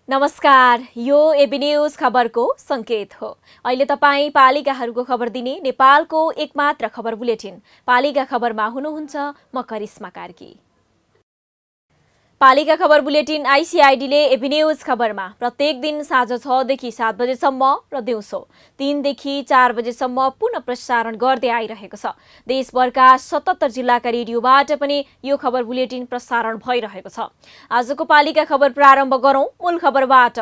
नमस्कार, यो AB news खबरको संकेत हो। अहिले तपाई पालिकाहरूको खबर दिने नेपालको एकमात्र खबर बुलेटिन पालिका खबरमा हुनुहुन्छ म करिश्मा कार्की। पालिका खबर बुलेटिन आइसिआइडीले एबी न्यूज खबरमा प्रत्येक दिन साँझ 6 देखि 7 बजेसम्म र दिउँसो 3 देखि 4 बजेसम्म पुनः प्रसारण गर्दै आइरहेको छ। देशभरका 77 जिल्लाका रेडियोबाट पनि यो खबर बुलेटिन प्रसारण भइरहेको छ। आजको पालिका खबर प्रारम्भ गरौं मूल खबरबाट।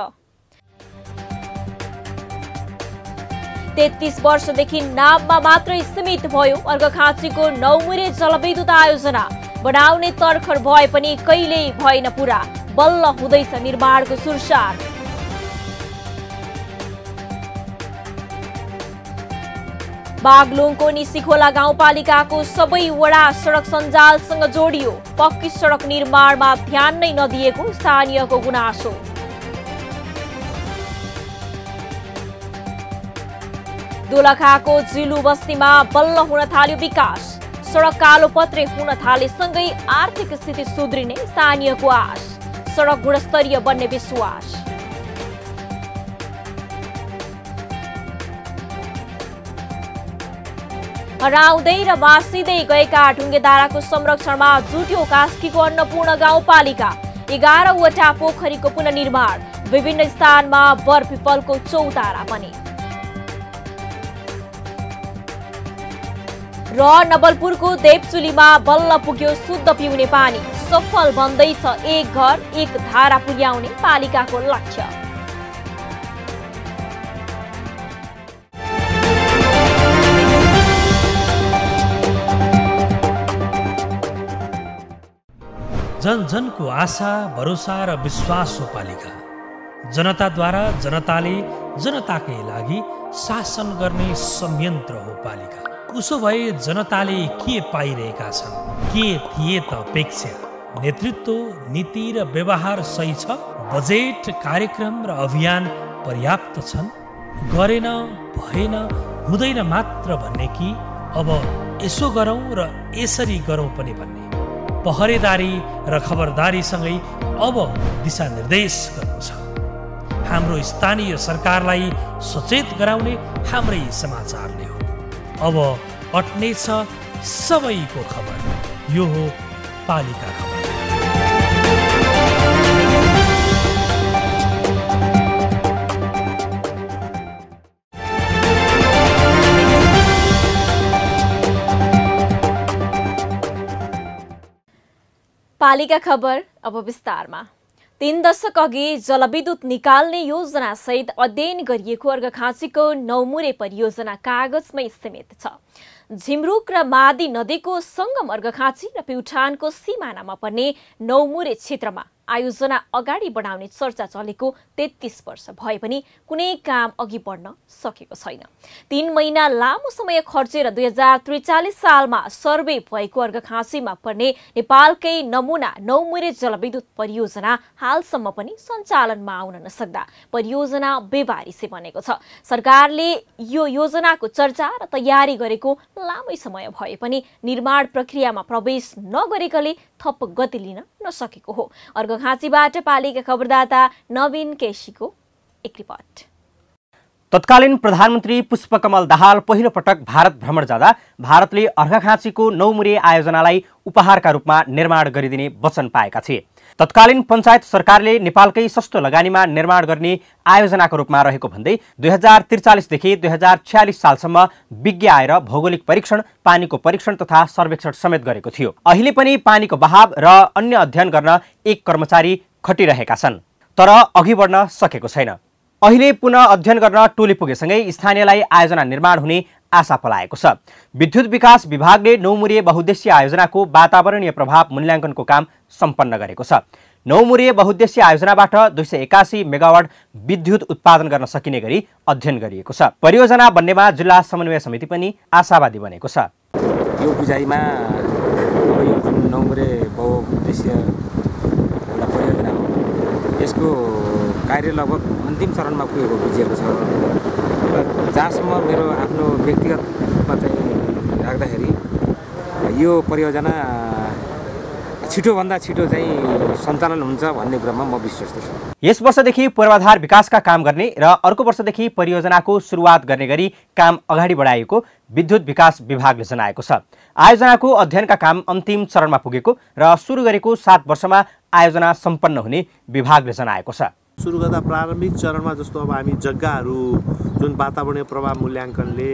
33 वर्षदेखि नाममा मात्रै सीमित भयो अर्घाखाँचीको नौमुरे जलविद्युत आयोजना। बनाउने तर्खर भए पनि कहिल्यै भएन पूरा, बल्ल हुँदैछ निर्माणको सुरसार। बागलुङको निसीखोला गाउँपालिकाको सबै वडा सडक सञ्जालसँग जोडियो। पक्की सडक निर्माणमा ध्यान नै नदिएको स्थानीयको गुनासो। दोलखाको जिलु बस्तीमा बल्ल हुन थाल्यो विकास। सडक कालोपत्रे हुन थालेसँगै आर्थिक स्थिति सुध्रिने स्थानीयको आश। सडक गुणस्तरीय बन्ने विश्वास। हराउँदै र मासिँदै गएका ढुङ्गेधाराको संरक्षणमा जुट्यो कास्कीको अन्नपूर्ण गाउँपालिका। 11 वटा पोखरीको पुनर्निर्माण। विभिन्न स्थानमा बरपिपलको चौतारा पनि। र नवलपुरको देवचुलीमा बल्ल पुग्यो शुद्ध पिउने पानी। सफल बन्दैछ एक घर एक धारा पुर्याउने पालिकाको लक्ष्य। जन जनको आशा भरोसा र विश्वास हो पालिका। जनताद्वारा जनताले जनताकै लागि शासन गर्ने संयन्त्र हो पालिका। उसो भए जनताले के पाइरहेका छन्, के थिए त अपेक्षा? नेतृत्व, नीति र व्यवहार सही छ? बजेट, कार्यक्रम र अभियान पर्याप्त छन्? गरेन, भएन, हुँदैन मात्र भन्ने कि अब यसो गरौँ र यसरी गरौँ पनि भन्ने? पहरेदारी र खबरदारीसँगै अब दिशानिर्देश गर्नु छ। हाम्रो स्थानीय सरकारलाई सचेत गराउने हाम्रै समाचारले हो। अब अट्नेछ सबैको खबर। यो हो पालिका खबर। पालिका खबर अब विस्तारमा। 3 दशक अघि जलविद्युत निकाल्ने योजना सहित अध्ययन गरिएको अर्घाखाँचीको नौमुरे परियोजना कागजमै सीमित छ। झिमरुक र मादी नदीको संगम अर्घाखाँची र प्युठानको सिमानामा पर्ने नौमुरे क्षेत्रमा आयोजना अगाडि बढाउने चर्चा चलेको 33 वर्ष भए पनि कुनै काम अघि बढ्न सकेको छैन। 3 महिना लामो समय खर्चेर 2043 सालमा सर्वे भएको अर्घाखाँचीमा पर्ने नेपालकै नमुना नौमुरे जलविद्युत परियोजना हालसम्म पनि सञ्चालनमा आउन नसक्दा परियोजना बेवारिसे बनेको छ। सरकारले यो योजनाको चर्चा र तयारी गरेको लामै समय भए पनि निर्माण प्रक्रियामा प्रवेश नगरेकाले थप गति लिन नसकेको हो। अर्घाखाँचीबाट पालिका खबरदाता नवीन केसीको एक रिपोर्ट। तत्कालीन प्रधानमन्त्री पुष्पकमल दाहाल पहिलो पटक भारत भ्रमण जाँदा भारतले अर्घाखाँचीको नौमुरे आयोजनालाई उपहारका रूपमा निर्माण गरिदिने वचन पाएका थिए। तत्कालीन पञ्चायत सरकारले नेपालकै सस्तो लगानीमा निर्माण गर्ने आयोजनाको रूपमा रहेको भन्दै 2043 देखि 2046 सालसम्म विज्ञ आएर भौगोलिक परीक्षण, पानीको परीक्षण तथा सर्वेक्षण समेत गरेको थियो। अहिले पनि पानीको बहाव र अन्य अध्ययन गर्न एक कर्मचारी खटिरहेका छन्, तर अघि बढ्न सकेको छैन। अहिले पुनः अध्ययन गर्न टोली पुगेसँगै स्थानीयलाई आयोजना निर्माण हुने आशा पलाएको छ। विद्युत विकास विभागले नौमुरे बहुद्देश्य आयोजनाको वातावरणीय प्रभाव मूल्याङ्कनको काम सम्पन्न गरेको छ। नौमुरे बहुद्देश्य आयोजनाबाट 281 मेगावाट विद्युत उत्पादन गर्न सकिने गरी अध्ययन गरिएको छ। परियोजना बन्नेमा जिल्ला समन्वय समिति पनि आशावादी बनेको छ। यो बुझाइमा अब यो जुन नौमुरे बहुउद्देश्य एउटा परियोजना हो, यसको कार्य लगभग अन्तिम चरणमा पुगेको बुझिएको छ। र जहाँसम्म मेरो आफ्नो व्यक्तिगत रूपमा चाहिँ राख्दाखेरि यो परियोजना छिटोभन्दा छिटो चाहिँ सञ्चालन हुन्छ भन्ने कुरामा म विश्वस्त छु। यस वर्षदेखि पूर्वाधार विकासका काम गर्ने र अर्को वर्षदेखि परियोजनाको सुरुवात गर्ने गरी काम अगाडि बढाइएको विद्युत विकास विभागले जनाएको छ। आयोजनाको अध्ययनका काम अन्तिम चरणमा पुगेको र सुरु गरेको 7 वर्षमा आयोजना सम्पन्न हुने विभागले जनाएको छ। सुरु गर्दा प्रारम्भिक चरणमा जस्तो अब हामी जग्गाहरू जुन वातावरणीय प्रभाव मूल्याङ्कनले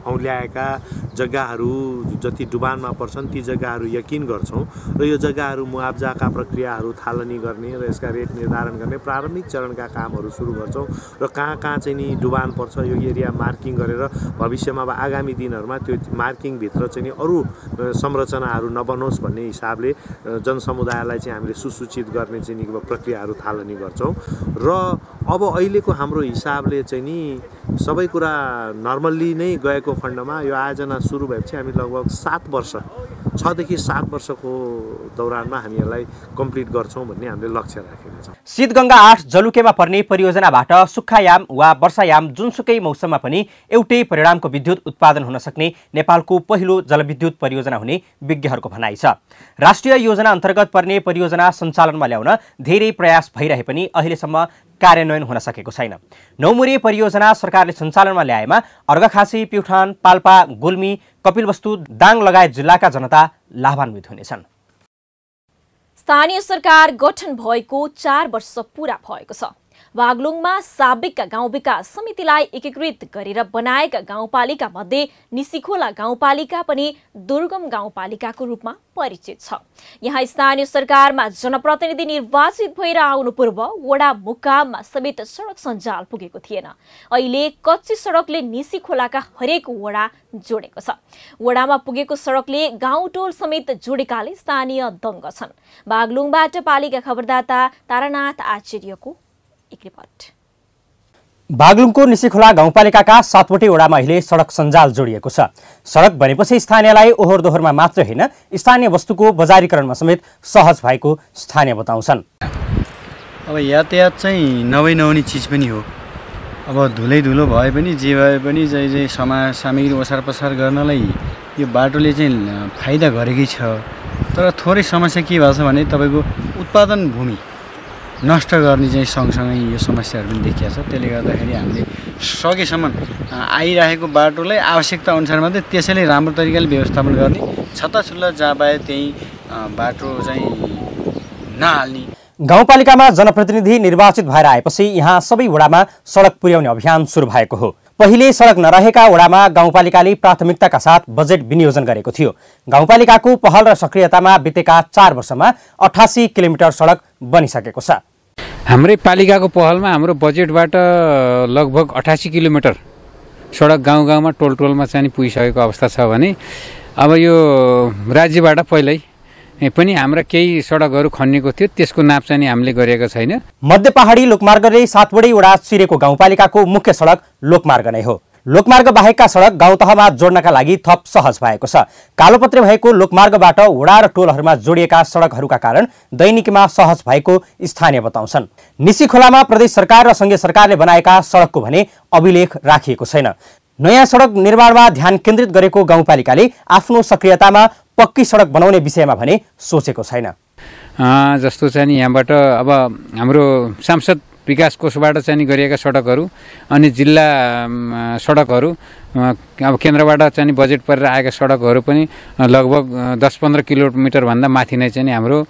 औल्याएका जग्गाहरू जति डुबानमा पर्छन् ती जग्गाहरू यकिन गर्छौँ र यो जग्गाहरू मुआब्जाका प्रक्रियाहरू थालनी गर्ने र यसका रेट निर्धारण गर्ने प्रारम्भिक चरणका कामहरू सुरु गर्छौँ र कहाँ कहाँ चाहिँ नि डुबान पर्छ यो एरिया मार्किङ गरेर भविष्यमा अब आगामी दिनहरूमा त्यो मार्किङभित्र चाहिँ नि अरू संरचनाहरू नबनोस् भन्ने हिसाबले जनसमुदायलाई चाहिँ हामीले सुसूचित गर्ने चाहिँ नि प्रक्रियाहरू थालनी गर्छौँ र अब अहिलेको हाम्रो हिसाबले चाहिँ नि सबै कुरा नर्मल्ली नै गएको खण्डमा यो आयोजना सुरु भएपछि हामी लगभग 6 देखि 7 वर्षको दौरानमा हामी यसलाई कम्प्लिट गर्छौँ भन्ने हामीले लक्ष्य राखेका छौँ। शीतगङ्गा 8 जलुकेमा पर्ने परियोजनाबाट सुक्खायाम वा वर्षायाम जुनसुकै मौसममा पनि एउटै परिणामको विद्युत उत्पादन हुन सक्ने नेपालको पहिलो जलविद्युत परियोजना हुने विज्ञहरूको भनाइ छ। राष्ट्रिय योजना अन्तर्गत पर्ने परियोजना सञ्चालनमा ल्याउन धेरै प्रयास भइरहे पनि अहिलेसम्म कार्यान्वयन हुन सकेको छैन। नौमुरे परियोजना सरकारले सञ्चालनमा ल्याएमा अर्घाखाँची, प्युठान, पाल्पा, गुल्मी, कपिलवस्तु, दाङ लगायत जिल्लाका जनता लाभान्वित हुनेछन्। स्थानीय सरकार गठन भएको 4 वर्ष पूरा भएको छ। बागलुङमा साबिक गाउँ विकास समितिलाई एकीकृत गरेर बनाएका गाउँपालिका मध्ये निसीखोला गाउँपालिका पनि दुर्गम गाउँपालिकाको रूपमा परिचित छ। यहाँ स्थानीय सरकारमा जनप्रतिनिधि निर्वाचित भएर आउनु पूर्व वडा मुकाममा समेत सडक सञ्जाल पुगेको थिएन। अहिले कच्ची सडकले निसीखोलाका हरेक वडा जोडेको छ। वडामा पुगेको सडकले गाउँटोल समेत जोडेकाले स्थानीय दङ्ग छन्। बागलुङबाट पालिका खबरदाता तारानाथ आचार्यको एक रिपोर्ट। बागलुङको निसीखोला गाउँपालिकाका 7वटै वडामा अहिले सडक सञ्जाल जोडिएको छ। सडक बनेपछि स्थानीयलाई ओहोर दोहोरमा मात्र होइन स्थानीय वस्तुको बजारीकरणमा समेत सहज भएको स्थानीय बताउँछन्। अब यातायात चाहिँ नहुने चिज पनि हो। अब धुलो भए पनि जे भए पनि जे सामग्री ओसार पसार गर्नलाई यो बाटोले चाहिँ फाइदा गरेकै छ। तर थोरै समस्या के भएको छ भने तपाईँको उत्पादन भूमि नष्ट गर्ने चाहिँ सँगसँगै यो समस्याहरू पनि देखिएको छ। त्यसले गर्दाखेरि हामीले सकेसम्म आइरहेको बाटोलाई आवश्यकता अनुसार मात्रै त्यसैले राम्रो तरिकाले व्यवस्थापन गर्ने, छत्ताछुल्ला जहाँ पाए त्यही बाटो चाहिँ नहाल्ने। गाउँपालिकामा जनप्रतिनिधि निर्वाचित भएर आएपछि यहाँ सबै वडामा सडक पुर्याउने अभियान सुरु भएको हो। पहिले सडक नरहेका वडामा गाउँपालिकाले प्राथमिकताका साथ बजेट विनियोजन गरेको थियो। गाउँपालिकाको पहल र सक्रियतामा बितेका 4 वर्षमा 88 किलोमिटर सडक बनिसकेको छ। हाम्रै पालिकाको पहलमा हाम्रो बजेटबाट लगभग 88 किलोमिटर सडक गाउँ गाउँमा टोल टोलमा चाहिँ पुगिसकेको अवस्था छ भने अब यो राज्यबाट पहिल्यै पनि हाम्रा केही सडकहरू खनिएको थियो, त्यसको नाप चाहिँ हामीले गरेको छैन। मध्य पहाडी लोकमार्गले 7वटै वडा चिरेको गाउँपालिकाको मुख्य सडक लोकमार्ग नै हो। लोकमार्ग बाहेकका सडक गाउँ तहमा जोड्नका लागि थप सहज भएको छ। कालोपत्रे भएको लोकमार्गबाट वडा र टोलहरूमा जोडिएका सडकहरूका कारण दैनिकीमा सहज भएको स्थानीय बताउँछन्। निसीखोलामा प्रदेश सरकार र संघीय सरकारले बनाएका सडकको भने अभिलेख राखिएको छैन। नयाँ सडक निर्माणमा ध्यान केन्द्रित गरेको गाउँपालिकाले आफ्नो सक्रियतामा पक्की सडक बनाउने विषयमा भने सोचेको छैन। जस्तो चाहिँ यहाँबाट अब हाम्रो सांसद विकास कोषबाट चाहिँ गरिएका सडकहरू अनि जिल्ला सडकहरू अब केन्द्रबाट चाहिँ बजेट परेर आएका सडकहरू पनि लगभग 10-15 किलोमिटर भन्दा माथि नै चाहिँ हाम्रो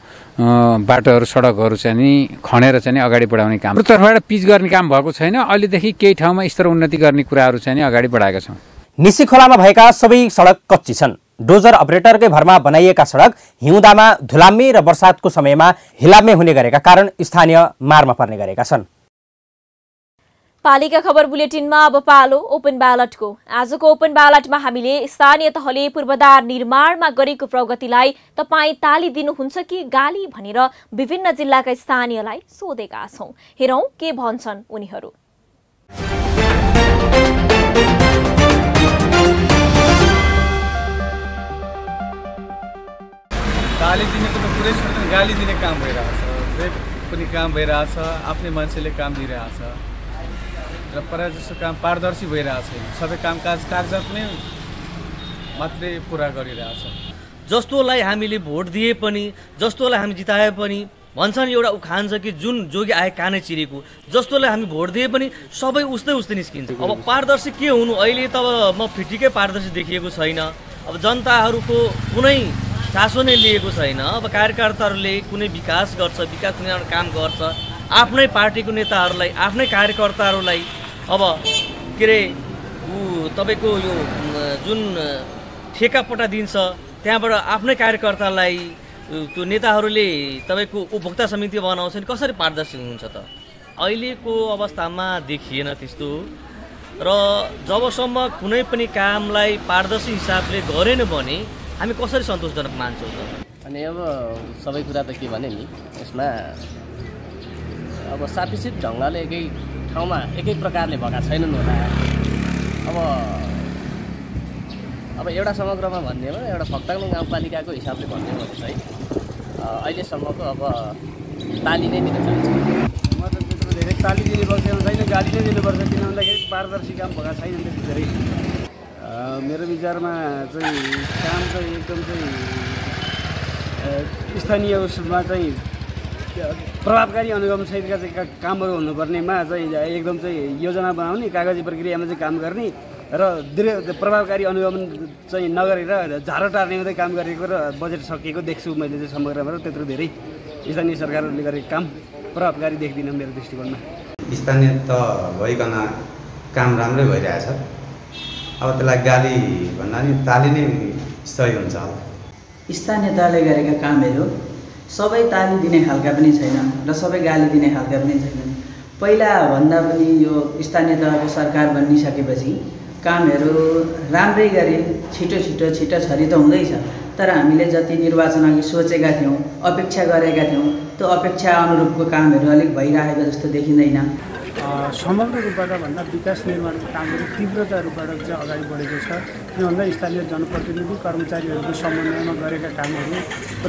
बाटोहरू सडकहरू चाहिँ खनेर चाहिँ अगाडि बढाउने काम तर्फबाट पिच गर्ने काम भएको छैन। अहिलेदेखि केही ठाउँमा स्तर उन्नति गर्ने कुराहरू चाहिँ अगाडि बढाएका छौँ। निसीखोलामा भएका सबै सडक कच्ची छन्। डोजर अपरेटरकै भरमा बनाइएका सडक हिउँदामा धुलाम्मे र बर्सातको समयमा हिलाम्मे हुने गरेका कारण स्थानीय मारमा पर्ने गरेका छन्। पालिका खबर बुलेटिनमा अब पालो ओपन ब्यालटको। आजको ओपन ब्यालटमा हामीले स्थानीय तहले पूर्वाधार निर्माणमा गरेको प्रगतिलाई तपाईँ ताली दिनुहुन्छ कि गाली भनेर विभिन्न जिल्लाका स्थानीयलाई सोधेका छौं। हेरौं के भन्छन् उनीहरू। गाली दिनेको त पुरै छैन, गाली दिने काम भइरहेछ, जे पनि काम भइरहेछ, आफ्नै मान्छेले काम दिइरहेछ र प्रायः जस्तो काम पारदर्शी भइरहेको छैन। सबै कामकाज कागजातमै मात्रै पुरा गरिरहेछ। जस्तोलाई हामीले भोट दिए पनि, जस्तोलाई हामी जिताए पनि भन्छन् एउटा उखान छ कि जुन जोगी आए कानै चिरेको, जस्तोलाई हामी भोट दिए पनि सबै उस्तै निस्किन्छ। अब पारदर्शी के हुनु, अहिले त म फिटिकै पारदर्शी देखिएको छैन। अब जनताहरूको कुनै चासो नै लिएको छैन। अब कार्यकर्ताहरूले कुनै विकास गर्छ, विकास निर्माण काम गर्छ, आफ्नै पार्टीको नेताहरूलाई, आफ्नै कार्यकर्ताहरूलाई अब के अरे तपाईँको यो जुन ठेकापट्टा दिन्छ त्यहाँबाट आफ्नै कार्यकर्तालाई त्यो नेताहरूले तपाईँको उपभोक्ता समिति बनाउँछन्। कसरी पारदर्शी हुनुहुन्छ त? अहिलेको अवस्थामा देखिएन त्यस्तो। र जबसम्म कुनै पनि कामलाई पारदर्शी हिसाबले गरेन भने हामी कसरी सन्तोषजनक मान्छौँ त? अनि अब सबै कुरा त के भने नि, यसमा अब सापिसित ढङ्गले एकै ठाउँमा एकै प्रकारले भएका छैनन् होला। अब एउटा समग्रमा भन्ने हो, एउटा फक्ताङ गाउँपालिकाको हिसाबले भन्ने हो भने चाहिँ अहिलेसम्मको अब ताली नै दिन चाहन्छ। म त त्यत्रो धेरै ताली दिने बसेको छैन, गाली नै दिनुपर्छ। किन भन्दाखेरि पारदर्शी काम भएका छैन त्यति धेरै। मेरो विचारमा चाहिँ काम चाहिँ एकदम चाहिँ स्थानीय उसमा चाहिँ प्रभावकारी अनुगमनसहितका चाहिँ कामहरू हुनुपर्नेमा चाहिँ एकदम चाहिँ योजना बनाउने, कागजी प्रक्रियामा चाहिँ काम गर्ने र प्रभावकारी अनुगमन चाहिँ नगरेर झारो टार्ने मात्रै काम गरेको र बजेट सकिएको देख्छु मैले चाहिँ समग्रमा। र त्यत्रो धेरै स्थानीय सरकारहरूले गरेको काम प्रभावकारी देख्दिनँ मेरो दृष्टिकोणमा। स्थानीय त भइकन काम राम्रै भइरहेछ। अब त्यसलाई गाली भन्दा नि ताली नै सही हुन्छ। स्थानीय तहले गरेका कामहरू सबै ताली दिने खालका पनि छैनन् र सबै गाली दिने खालका पनि छैनन्। पहिला भन्दा पनि यो स्थानीय तहको सरकार बनिसकेपछि कामहरू राम्रै गरे, छिटो छरी त हुँदैछ। तर हामीले जति निर्वाचन अघि सोचेका थियौँ, अपेक्षा गरेका थियौँ, त्यो अपेक्षा अनुरूपको कामहरू अलिक भइरहेको जस्तो देखिँदैन। समग्र रूपबाट भन्दा विकास निर्माणको कामहरू तीव्रता रूपबाट चाहिँ अगाडि बढेको छ। किन भन्दा स्थानीय जनप्रतिनिधि कर्मचारीहरूको समन्वयमा गरेका कामहरू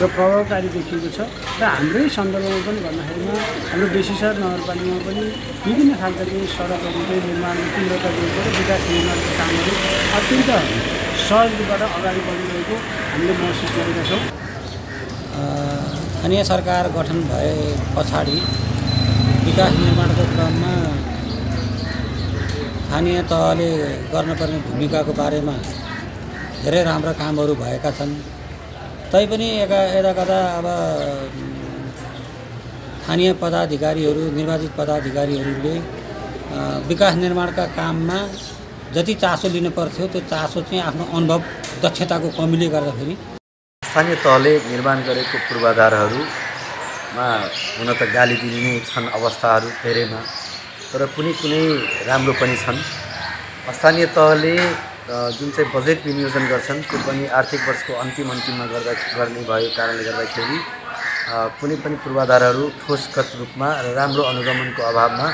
र प्रभावकारी देखिएको छ। र हाम्रै सन्दर्भमा पनि भन्दाखेरिमा हाम्रो बेसीसर नगरपालिकामा पनि विभिन्न खालका चाहिँ सडकहरू चाहिँ निर्माणको तीव्रता दिएको र विकास निर्माणको कामहरू अत्यन्त सहज रूपबाट अगाडि बढिरहेको हामीले महसुस गरेका छौँ। स्थानीय सरकार गठन भए पछाडि विकास निर्माणको क्रममा स्थानीय तहले गर्नुपर्ने भूमिकाको बारेमा धेरै राम्रा कामहरू भएका छन्। तैपनि यता कता अब स्थानीय पदाधिकारीहरू, निर्वाचित पदाधिकारीहरूले विकास निर्माणका काममा जति चासो लिनुपर्थ्यो त्यो चासो चाहिँ आफ्नो अनुभव दक्षताको कमीले गर्दाखेरि स्थानीय तहले निर्माण गरेको पूर्वाधारहरूमा हुन त गाली दिने छन् अवस्थाहरू धेरैमा, तर कुनै राम्रो पनि छन्। स्थानीय तहले जुन चाहिँ बजेट विनियोजन गर्छन् त्यो पनि आर्थिक वर्षको अन्तिममा गर्ने भएको कारणले गर्दाखेरि कुनै पनि पूर्वाधारहरू ठोसगत रूपमा र राम्रो अनुगमनको अभावमा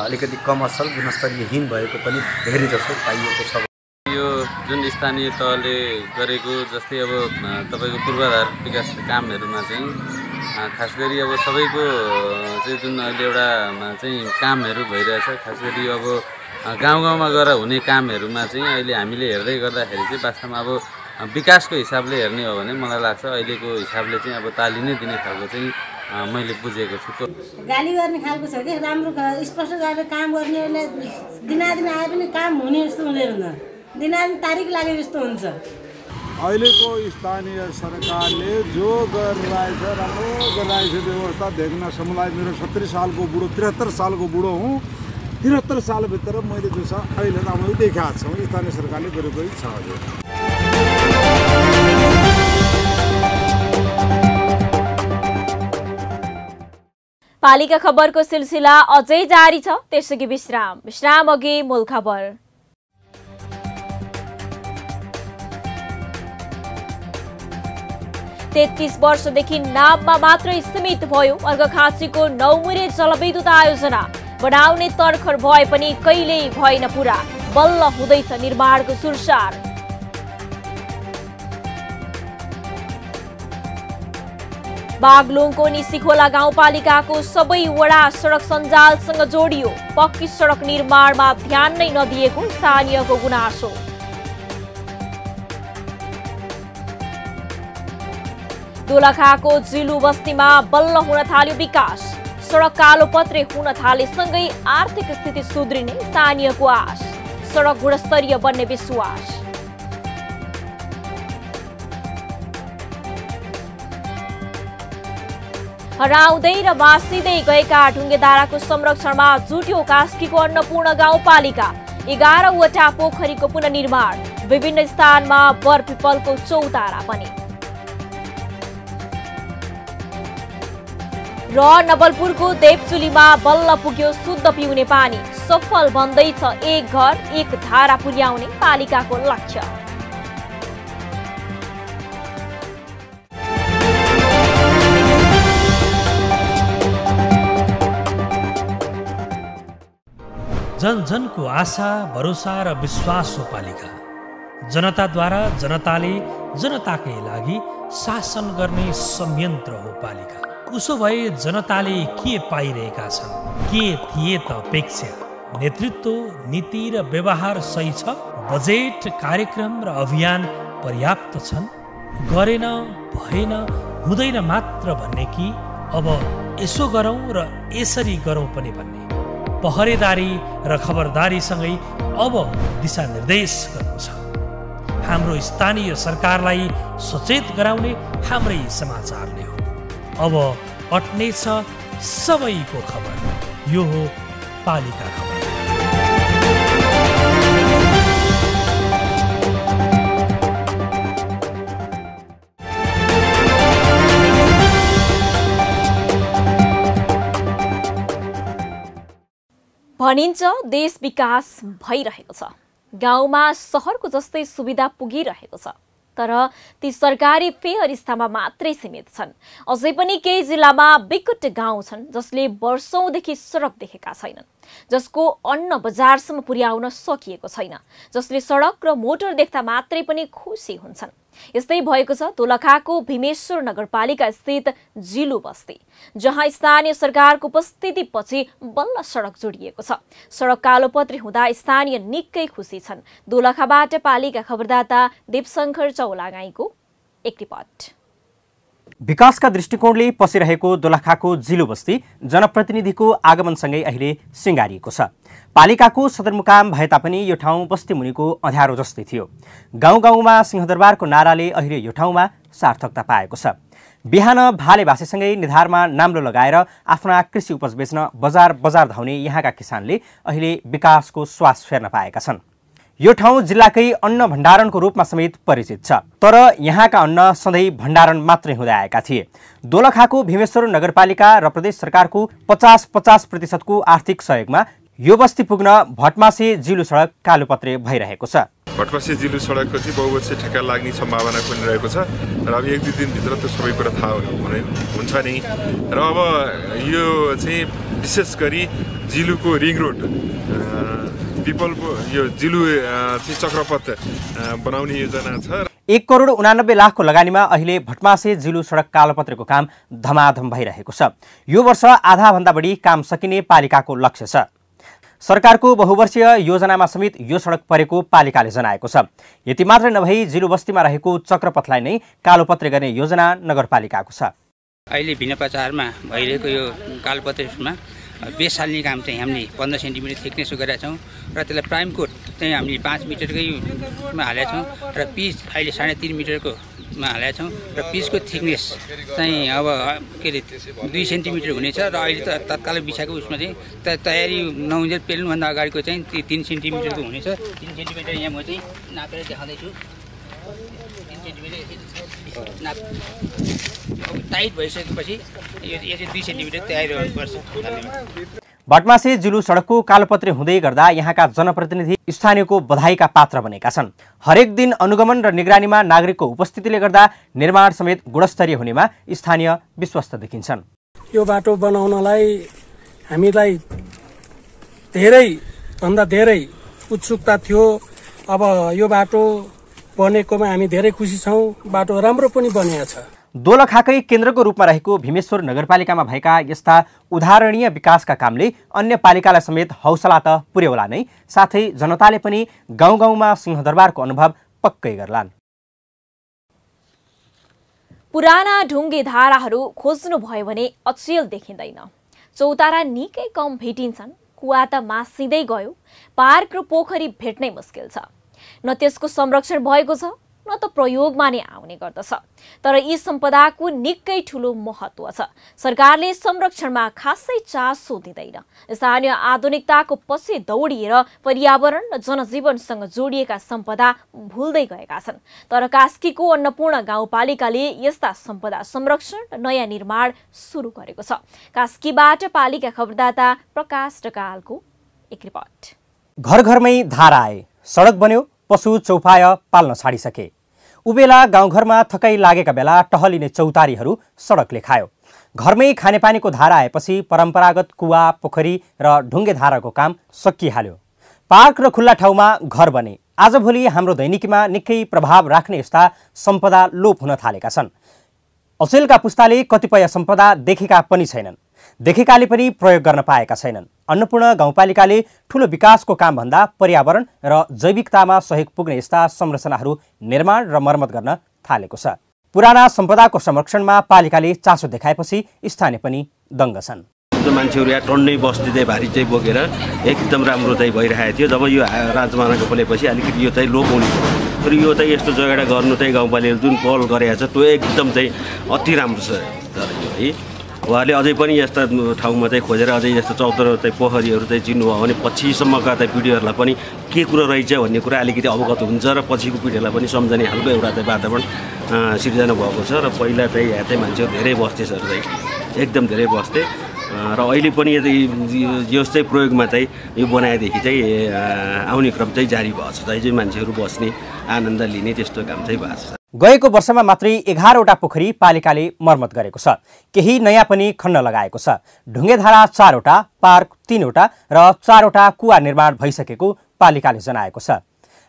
अलिकति कम असल गुणस्तरीयहीन भएको पनि धेरै जसो पाइएको छ। यो जुन स्थानीय तहले गरेको जस्तै अब तपाईँको पूर्वाधार विकास कामहरूमा चाहिँ खास गरी अब सबैको चाहिँ जुन अहिले एउटा चाहिँ कामहरू भइरहेछ, खास गरी अब गाउँमा गएर हुने कामहरूमा चाहिँ अहिले हामीले हेर्दै गर्दाखेरि चाहिँ वास्तवमा अब विकासको हिसाबले हेर्ने हो भने मलाई लाग्छ अहिलेको हिसाबले चाहिँ अब ताली नै दिने खालको चाहिँ मैले बुझेको छु। गाली गर्ने खालको छ कि राम्रो स्पष्ट गरेर काम गर्नेहरूले दिनादिन आए पनि काम हुने जस्तो हुँदैन, दिनादिन तारिक लागे जस्तो हुन्छ। अहिलेको स्थानीय सरकारले जो गरिरहेछ राम्रो गरिरहेछ व्यवस्था देख्नसम्मलाई। मेरो 70 सालको बुढो, 73 सालको बुढो हुँ। 73 सालभित्र मैले जो छ अहिले हामीले देखाएको छौँ स्थानीय सरकारले गरेको छ। पालिका खबरको सिलसिला अझै जारी छ, त्यसैगरी विश्राम अघि मूल खबर। 33 वर्षदेखि नाममा मात्रै सीमित भयो अर्घाखाँचीको नौमुरे जलविद्युत आयोजना। बनाउने तर्खर भए पनि कहिल्यै भएन पूरा, बल्ल हुँदैछ निर्माणको सुरसार। बागलुङको निसीखोला गाउँपालिकाको सबै वडा सडक सञ्जालसँग जोडियो। पक्की सडक निर्माणमा ध्यान नै नदिएको स्थानीयको गुनासो। दोलखाको जिलु बस्तीमा बल्ल हुन थाल्यो विकास। सडक कालोपत्रे हुन थालेसँगै आर्थिक स्थिति सुध्रिने स्थानीयको आश। सडक गुणस्तरीय बन्ने विश्वास। हराउँदै र मासिँदै गएका ढुङ्गेधाराको संरक्षणमा जुट्यो कास्कीको अन्नपूर्ण गाउँपालिका। 11 वटा पोखरीको पुनर्निर्माण। विभिन्न स्थानमा बरपिपलको चौतारा पनि। र नवलपुरको देवचुलीमा बल्ल पुग्यो शुद्ध पिउने पानी। सफल बन्दैछ एक घर एक धारा पुर्याउने पालिकाको लक्ष्य। जन जनको आशा भरोसा र विश्वास हो पालिका। जनताद्वारा जनताले जनताकै लागि शासन गर्ने संयन्त्र हो पालिका। उसो भए जनताले के पाइरहेका छन्, के थिए त अपेक्षा? नेतृत्व, नीति र व्यवहार सही छ? बजेट, कार्यक्रम र अभियान पर्याप्त छन्? गरेन, भएन, हुँदैन मात्र भन्ने कि अब यसो गरौँ र यसरी गरौँ पनि भन्ने? पहरेदारी र खबरदारीसँगै अब दिशानिर्देश गर्नु छ। हाम्रो स्थानीय सरकारलाई सचेत गराउने हाम्रै समाचारले हो। अब अट्नेछ सबैको खबर। यो हो पालिका खबर। भनिन्छ देश विकास भइरहेको छ, गाउँमा सहरको जस्तै सुविधा पुगिरहेको छ, तर ती सरकारी व्यवस्थामा मात्रै सीमित छन्। अझै पनि केही जिल्लामा विकट गाउँ छन् जसले वर्षौंदेखि सडक देखेका छैनन्, जसको अन्न बजारसम्म पुर्याउन सकिएको छैन, जसले सडक र मोटर देख्दा मात्रै पनि खुसी हुन्छन्। यस्तै भएको छ दोलखाको भीमेश्वर नगरपालिका स्थित जिलु बस्ती, जहाँ स्थानीय सरकारको उपस्थितिपछि बल्ल सडक जोडिएको छ। सडक कालोपत्री हुँदा स्थानीय निकै खुसी छन्। दोलखाबाट पालिका खबरदाता दीपशंकर चौलागाईको एक रिपोर्ट। विकासका दृष्टिकोणले पसिरहेको दोलखाको जिलु बस्ती जनप्रतिनिधिको आगमनसँगै अहिले सिँगारिएको छ। पालिकाको सदरमुकाम भए तापनि यो ठाउँ बस्ती मुनिको अँध्यारो जस्तै थियो। गाउँ गाउँमा सिंहदरबारको नाराले अहिले यो ठाउँमा सार्थकता पाएको छ। बिहान भाले भाषेसँगै निधारमा नाम्लो लगाएर आफ्ना कृषि उपज बेच्न बजार बजार धाउने यहाँका किसानले अहिले विकासको श्वास फेर्न पाएका छन्। यो ठाउँ जिल्लाकै अन्न भण्डारणको रूपमा समेत परिचित छ, तर यहाँका अन्न सधैँ भण्डारण मात्रै हुँदै आएका थिए। दोलखाको भीमेश्वर नगरपालिका र प्रदेश सरकारको 50-50% आर्थिक सहयोगमा यो बस्ती पुग्न भटमासे जिलु सडक कालोपत्रे भइरहेको छ। भटमासे जिलु सडकको चाहिँ बहुवर्षीय ठेक्का लाग्ने सम्भावना पनि रहेको छ र अब 1-2 दिनभित्र त सबै कुरा थाहा हुन्छ नै। र अब यो चाहिँ विशेष गरी जिलुको रिङ रोड पिपलको यो जिलु चाहिँ चक्रपथ बनाउने योजना छ। 1,89,00,000 लगानीमा अहिले भटमासे जिलु सडक कालोपत्रेको काम धमाधम भइरहेको छ। यो वर्ष आधाभन्दा बढी काम सकिने पालिकाको लक्ष्य छ। सरकारको बहुवर्षीय योजनामा समेत यो सडक परेको पालिकाले जनाएको छ। यति मात्र नभई जिलु बस्तीमा रहेको चक्रपथलाई नै कालोपत्रे गर्ने योजना नगरपालिकाको छ। अहिले भिन्नप्रचारमा भइरहेको यो कालोपत्रेमा बेस हाल्ने काम चाहिँ हामीले 15 सेन्टिमिटर थिकनेस गरेका छौँ र त्यसलाई प्राइम कोट चाहिँ हामीले 5 मिटरकैमा हालेका छौँ र पिच अहिले 3.5 मिटरकोमा हालेका छौँ र पिचको थिकनेस चाहिँ अब के अरे 2 सेन्टिमिटर हुनेछ र अहिले त तत्कालै बिछाएको उसमा चाहिँ तयारी नहुँदै पेल्नुभन्दा अगाडिको चाहिँ 3 सेन्टिमिटरको हुनेछ। 3 सेन्टिमिटर यहाँ म चाहिँ नापेर देखाउँदैछु। टाइट भइसकेपछि यो चाहिँ 2 सेन्टिमिटर तयार गर्नुपर्छ। भटमासे जिल्लु सडकको कालोपत्री हुँदै गर्दा यहाँका जनप्रतिनिधि स्थानीयको बधाईका पात्र बनेका छन्। हरेक दिन अनुगमन र निगरानीमा नागरिकको उपस्थितिले गर्दा निर्माण समेत गुणस्तरीय हुनेमा स्थानीय विश्वस्त देखिन्छन्। यो बाटो बनाउनलाई हामीलाई धेरै भन्दा धेरै उत्सुकता थियो। अब यो बाटो बनेकोमा हामी धेरै खुसी छौँ। बाटो राम्रो पनि बनिएको छ। दोलखाकै केन्द्रको रूपमा रहेको भीमेश्वर नगरपालिकामा भएका यस्ता उदाहरणीय विकासका कामले अन्य पालिकालाई समेत हौसला त पुर्याउला नै, साथै जनताले पनि गाउँ गाउँमा सिंहदरबारको अनुभव पक्कै गर्लान्। पुराना ढुङ्गे धाराहरू खोज्नु भयो भने अचेल देखिँदैन। चौतारा निकै कम भेटिन्छन्। कुवा त मासिँदै गयो। पार्क र पोखरी भेट्नै मुस्किल छ। न त्यसको संरक्षण भएको छ, न त प्रयोगमा नै आउने गर्दछ। तर यी सम्पदाको निकै ठूलो महत्त्व छ। सरकारले संरक्षणमा खासै चासो दिँदैन। स्थानीय आधुनिकताको पछि दौडिएर पर्यावरण र जनजीवनसँग जोडिएका सम्पदा भुल्दै गएका छन्। तर कास्कीको अन्नपूर्ण गाउँपालिकाले यस्ता सम्पदा संरक्षण र नयाँ निर्माण सुरु गरेको छ। कास्कीबाट पालिका खबरदाता प्रकाश ढकालको एक रिपोर्ट। घर घरमै धारा आए, सडक बन्यो, पशु चौपाय पाल्न छाडिसके। उबेला गाउँघरमा थकाइ लागेका बेला टहलिने चौतारीहरू सडकले खायो। घरमै खानेपानीको धारा आएपछि परम्परागत कुवा, पोखरी र ढुङ्गे धाराको काम सकिहाल्यो। पार्क र खुल्ला ठाउँमा घर बने। आजभोलि हाम्रो दैनिकीमा निकै प्रभाव राख्ने यस्ता सम्पदा लोप हुन थालेका छन्। अचेलका पुस्ताले कतिपय सम्पदा देखेका पनि छैनन्, देखेकाले पनि प्रयोग गर्न पाएका छैनन्। अन्नपूर्ण गाउँपालिकाले ठूलो विकासको कामभन्दा पर्यावरण र जैविकतामा सहयोग पुग्ने यस्ता संरचनाहरू निर्माण र मर्मत गर्न थालेको छ। पुराना सम्पदाको संरक्षणमा पालिकाले चासो देखाएपछि स्थानीय पनि दङ्ग छन्। मान्छेहरू यहाँ टन्नै बस्ती चाहिँ भारी चाहिँ बोकेर एकदम राम्रो चाहिँ भइरहेको थियो। जब यो राजमार्ग खोलेपछि अलिकति यो चाहिँ लोप हुने थियो। तर यो चाहिँ यस्तो जग्गा गर्नु चाहिँ गाउँपालिकाले जुन पहल गरेको छ त्यो एकदम चाहिँ अति राम्रो छ। है उहाँले अझै पनि यस्ता ठाउँमा चाहिँ खोजेर अझै यस्तो चौतारो चाहिँ पोखरीहरू चाहिँ चिन्नुभयो भने पछिसम्मका चाहिँ पिँढीहरूलाई पनि के कुरो रहेछ भन्ने कुरा अलिकति अवगत हुन्छ र पछिको पिँढीहरूलाई पनि सम्झने खालको एउटा चाहिँ वातावरण सिर्जना भएको छ। र पहिला चाहिँ यहाँ चाहिँ मान्छेहरू धेरै बस्थे सर, चाहिँ एकदम धेरै बस्थे। र अहिले पनि यो चाहिँ प्रयोगमा चाहिँ यो बनाएदेखि चाहिँ आउने क्रम चाहिँ जारी भएको छ। चाहिँ मान्छेहरू बस्ने आनन्द लिने त्यस्तो काम चाहिँ भएको छ। गएको वर्षमा मात्रै 11वटा पोखरी पालिकाले मर्मत गरेको छ। केही नयाँ पनि खन्न लगाएको छ। ढुङ्गेधारा 4वटा, पार्क 3वटा र 4वटा कुवा निर्माण भइसकेको पालिकाले जनाएको छ।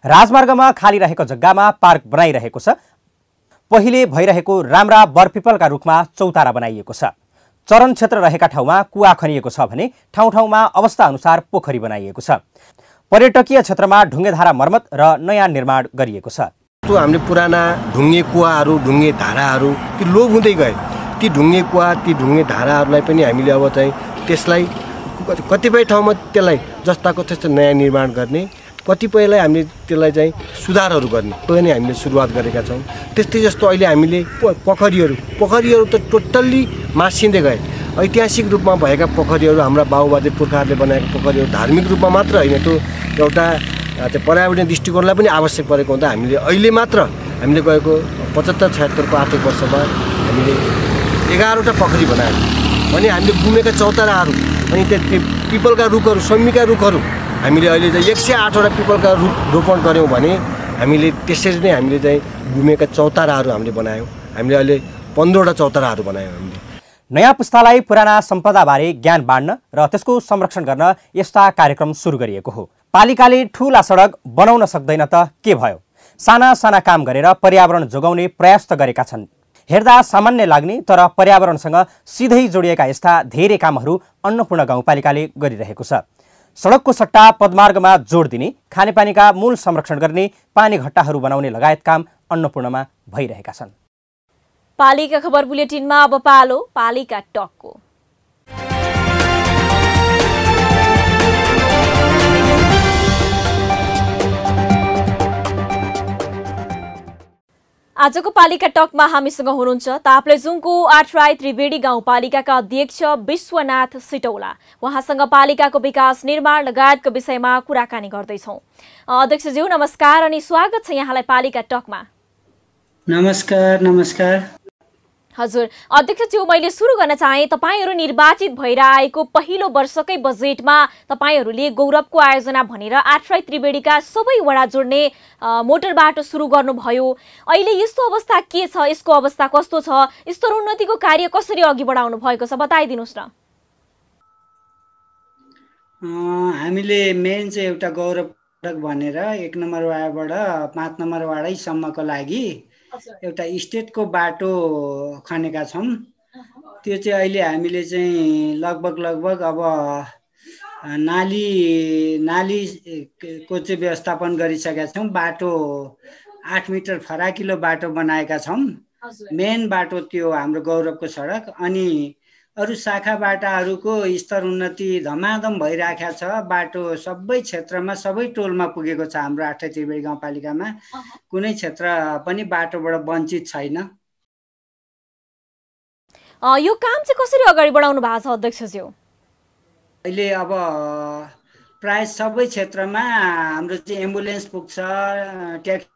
राजमार्गमा खाली रहेको जग्गामा पार्क बनाइरहेको छ। पहिले भइरहेको राम्रा बरपिपलका रुखमा चौतारा बनाइएको छ। चरण क्षेत्र रहेका ठाउँमा कुवा खनिएको छ भने ठाउँ ठाउँमा अवस्था अनुसार पोखरी बनाइएको छ। पर्यटकीय क्षेत्रमा ढुङ्गेधारा मर्मत र नयाँ निर्माण गरिएको छ। हामीले पुराना ढुङ्गे कुवाहरू, ढुङ्गे धाराहरू ती लोप हुँदै गए। ती ढुङ्गे कुवा, ती ढुङ्गे धाराहरूलाई पनि हामीले अब चाहिँ त्यसलाई कतिपय ठाउँमा त्यसलाई जस्ताको त्यस्तो नयाँ निर्माण गर्ने, कतिपयलाई हामीले त्यसलाई चाहिँ सुधारहरू गर्ने त्यो नै हामीले सुरुवात गरेका छौँ। त्यस्तै जस्तो अहिले हामीले पोखरीहरू त टोटल्ली मासिँदै गए। ऐतिहासिक रूपमा भएका पोखरीहरू, हाम्रा बाबुबाजे पुर्खाहरूले बनाएका पोखरीहरू धार्मिक रूपमा मात्र होइन, त्यो एउटा पर्यावरणीय दृष्टिकोणलाई पनि आवश्यक परेको हुँदा हामीले अहिले मात्र हामीले गएको 75-76को आर्थिक वर्षमा हामीले 11वटा पोखरी बनायौँ। अनि हामीले गुमेका चौताराहरू अनि त्यो पिपलका रुखहरू, सम्मीका रुखहरू हामीले अहिले चाहिँ 108वटा पिपलका रुख रोपण गऱ्यौँ भने हामीले त्यसरी नै हामीले चाहिँ गुमेका चौताराहरू हामीले बनायौँ। हामीले अहिले 15वटा चौताराहरू बनायौँ। हामीले नयाँ पुस्तालाई पुराना सम्पदाबारे ज्ञान बाँड्न र त्यसको संरक्षण गर्न यस्ता कार्यक्रम सुरु गरिएको हो। पालिकाले ठूला सडक बनाउन सक्दैन त के भयो? साना साना काम गरेर पर्यावरण जोगाउने प्रयास त गरेका छन्। हेर्दा सामान्य लाग्ने तर पर्यावरणसँग सिधै जोडिएका यस्ता धेरै कामहरू अन्नपूर्ण गाउँपालिकाले गरिरहेको छ। सडकको सट्टा पदमार्गमा जोड दिने, खानेपानीका मूल संरक्षण गर्ने, पानी घट्टाहरू बनाउने लगायत काम अन्नपूर्णमा भइरहेका छन्। पालिका खबर बुलेटिनमा अब पालो पालिका टकको। आजको पालिका टकमा हामीसँग हुनुहुन्छ ताप्लेजुङको 8 राई त्रिवेणी गाउँपालिकाका अध्यक्ष विश्वनाथ सिटौला। उहाँसँग पालिकाको विकास, निर्माण लगायतको विषयमा कुराकानी गर्दैछौँ। अध्यक्षज्यू नमस्कार अनि स्वागत छ यहाँलाई पालिका टकमा। नमस्कार। हजुर अध्यक्षज्यू, मैले सुरु गर्न चाहे तपाईहरू निर्वाचित भएर आएको पहिलो वर्षकै बजेटमा तपाईहरूले गौरवको आयोजना भनेर आठराई त्रिवेणीका सबै वडा जोड्ने मोटर बाटो सुरु गर्नुभयो। अहिले यस्तो अवस्था के छ, यसको अवस्था कस्तो छ, स्तरोन्नतिको कार्य कसरी अघि बढाउनु भएको छ बताइदिनुस् न। हामीले मेन चाहिँ एउटा गौरव सडक भनेर 1 नम्बर वाडाबाट 5 नम्बर वाडैसम्मको लागि एउटा स्टेटको बाटो खनेका छौँ। त्यो चाहिँ अहिले हामीले चाहिँ लगभग अब नालीको चाहिँ व्यवस्थापन गरिसकेका छौँ। बाटो 8 मिटर फराकिलो बाटो बनाएका छौँ। मेन बाटो त्यो हाम्रो गौरवको सडक। अनि अरू शाखा बाटाहरूको स्तर उन्नति धमाधम भइराखेको छ। बाटो सबै क्षेत्रमा सबै टोलमा पुगेको छ। हाम्रो आठराई त्रिवेणी गाउँपालिकामा कुनै क्षेत्र पनि बाटोबाट वञ्चित छैन। यो काम चाहिँ कसरी अगाडि बढाउनु भएको छ अध्यक्षज्यू? अहिले अब प्राय सबै क्षेत्रमा हाम्रो चाहिँ एम्बुलेन्स पुग्छ, ट्याक्सी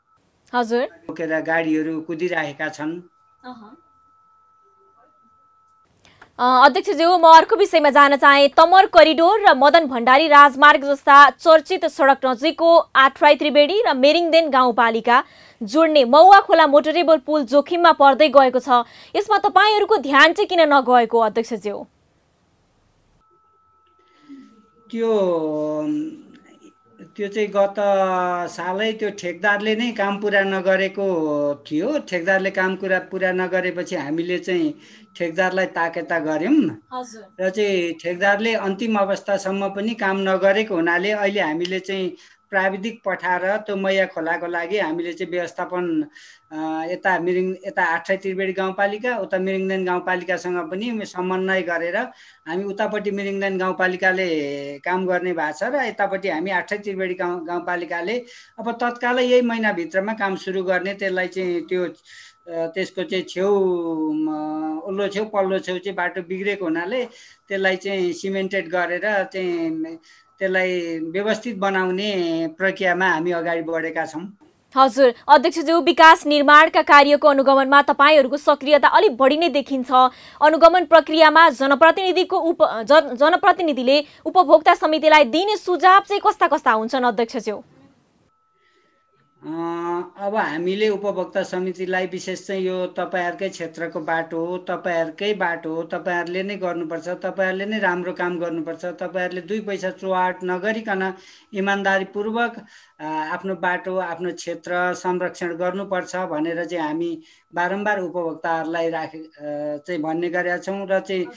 हजुर बोकेर गाडीहरू कुदिरहेका छन्। अध्यक्षज्यू, म अर्को विषयमा जान चाहे। तमर करिडोर र मदन भण्डारी राजमार्ग जस्ता चर्चित सडक नजिकको आठराई त्रिवेणी र मेरिङदेन गाउँपालिका जोड्ने मौवा खोला मोटरेबल पुल जोखिममा पर्दै गएको छ। यसमा तपाईहरूको ध्यान चाहिँ किन नगएको अध्यक्षज्यू? त्यो चाहिँ गत सालै त्यो ठेकदारले नै काम पुरा नगरेको थियो। ठेकदारले काम पुरा नगरेपछि हामीले चाहिँ ठेकदारलाई ताकेता गऱ्यौँ र चाहिँ ठेकदारले अन्तिम अवस्थासम्म पनि काम नगरेको हुनाले अहिले हामीले चाहिँ प्राविधिक पठाएर त्यो मैया खोलाको लागि हामीले चाहिँ व्यवस्थापन यता आठराई त्रिवेणी गाउँपालिका उता मिरिङदेन गाउँपालिकासँग पनि समन्वय गरेर हामी उतापट्टि मिरिङदेन गाउँपालिकाले काम गर्ने भएको छ र यतापट्टि हामी आठराई त्रिवेणी गाउँपालिकाले अब तत्कालै यही महिनाभित्रमा काम सुरु गर्ने। त्यसलाई चाहिँ त्यसको चाहिँ उल्लो छेउ पल्लो छेउ चाहिँ बाटो बिग्रेको हुनाले त्यसलाई चाहिँ सिमेन्टेड गरेर चाहिँ त्यसलाई व्यवस्थित बनाउने प्रक्रियामा हामी अगाडि बढेका छौँ। हजुर अध्यक्षज्यू, विकास निर्माणका कार्यको अनुगमनमा तपाईहरूको सक्रियता अलिक बढी नै देखिन्छ। अनुगमन प्रक्रियामा जनप्रतिनिधिले उपभोक्ता समितिलाई दिने सुझाव चाहिँ कस्ता हुन्छन् अध्यक्षज्यू? अब हामीले उपभोक्ता समितिलाई विशेष चाहिँ यो तपाईहरुकै क्षेत्रको बाटो हो, तपाईहरुले नै गर्नुपर्छ, तपाईहरुले नै राम्रो काम गर्नुपर्छ, तपाईहरुले 2 पैसा चुहाट नगरिकन इमानदारीपूर्वक आफ्नो बाटो आफ्नो क्षेत्र संरक्षण गर्नुपर्छ भनेर चाहिँ हामी बारम्बार उपभोक्ताहरूलाई चाहिँ भन्ने गरेका छौँ। र चाहिँ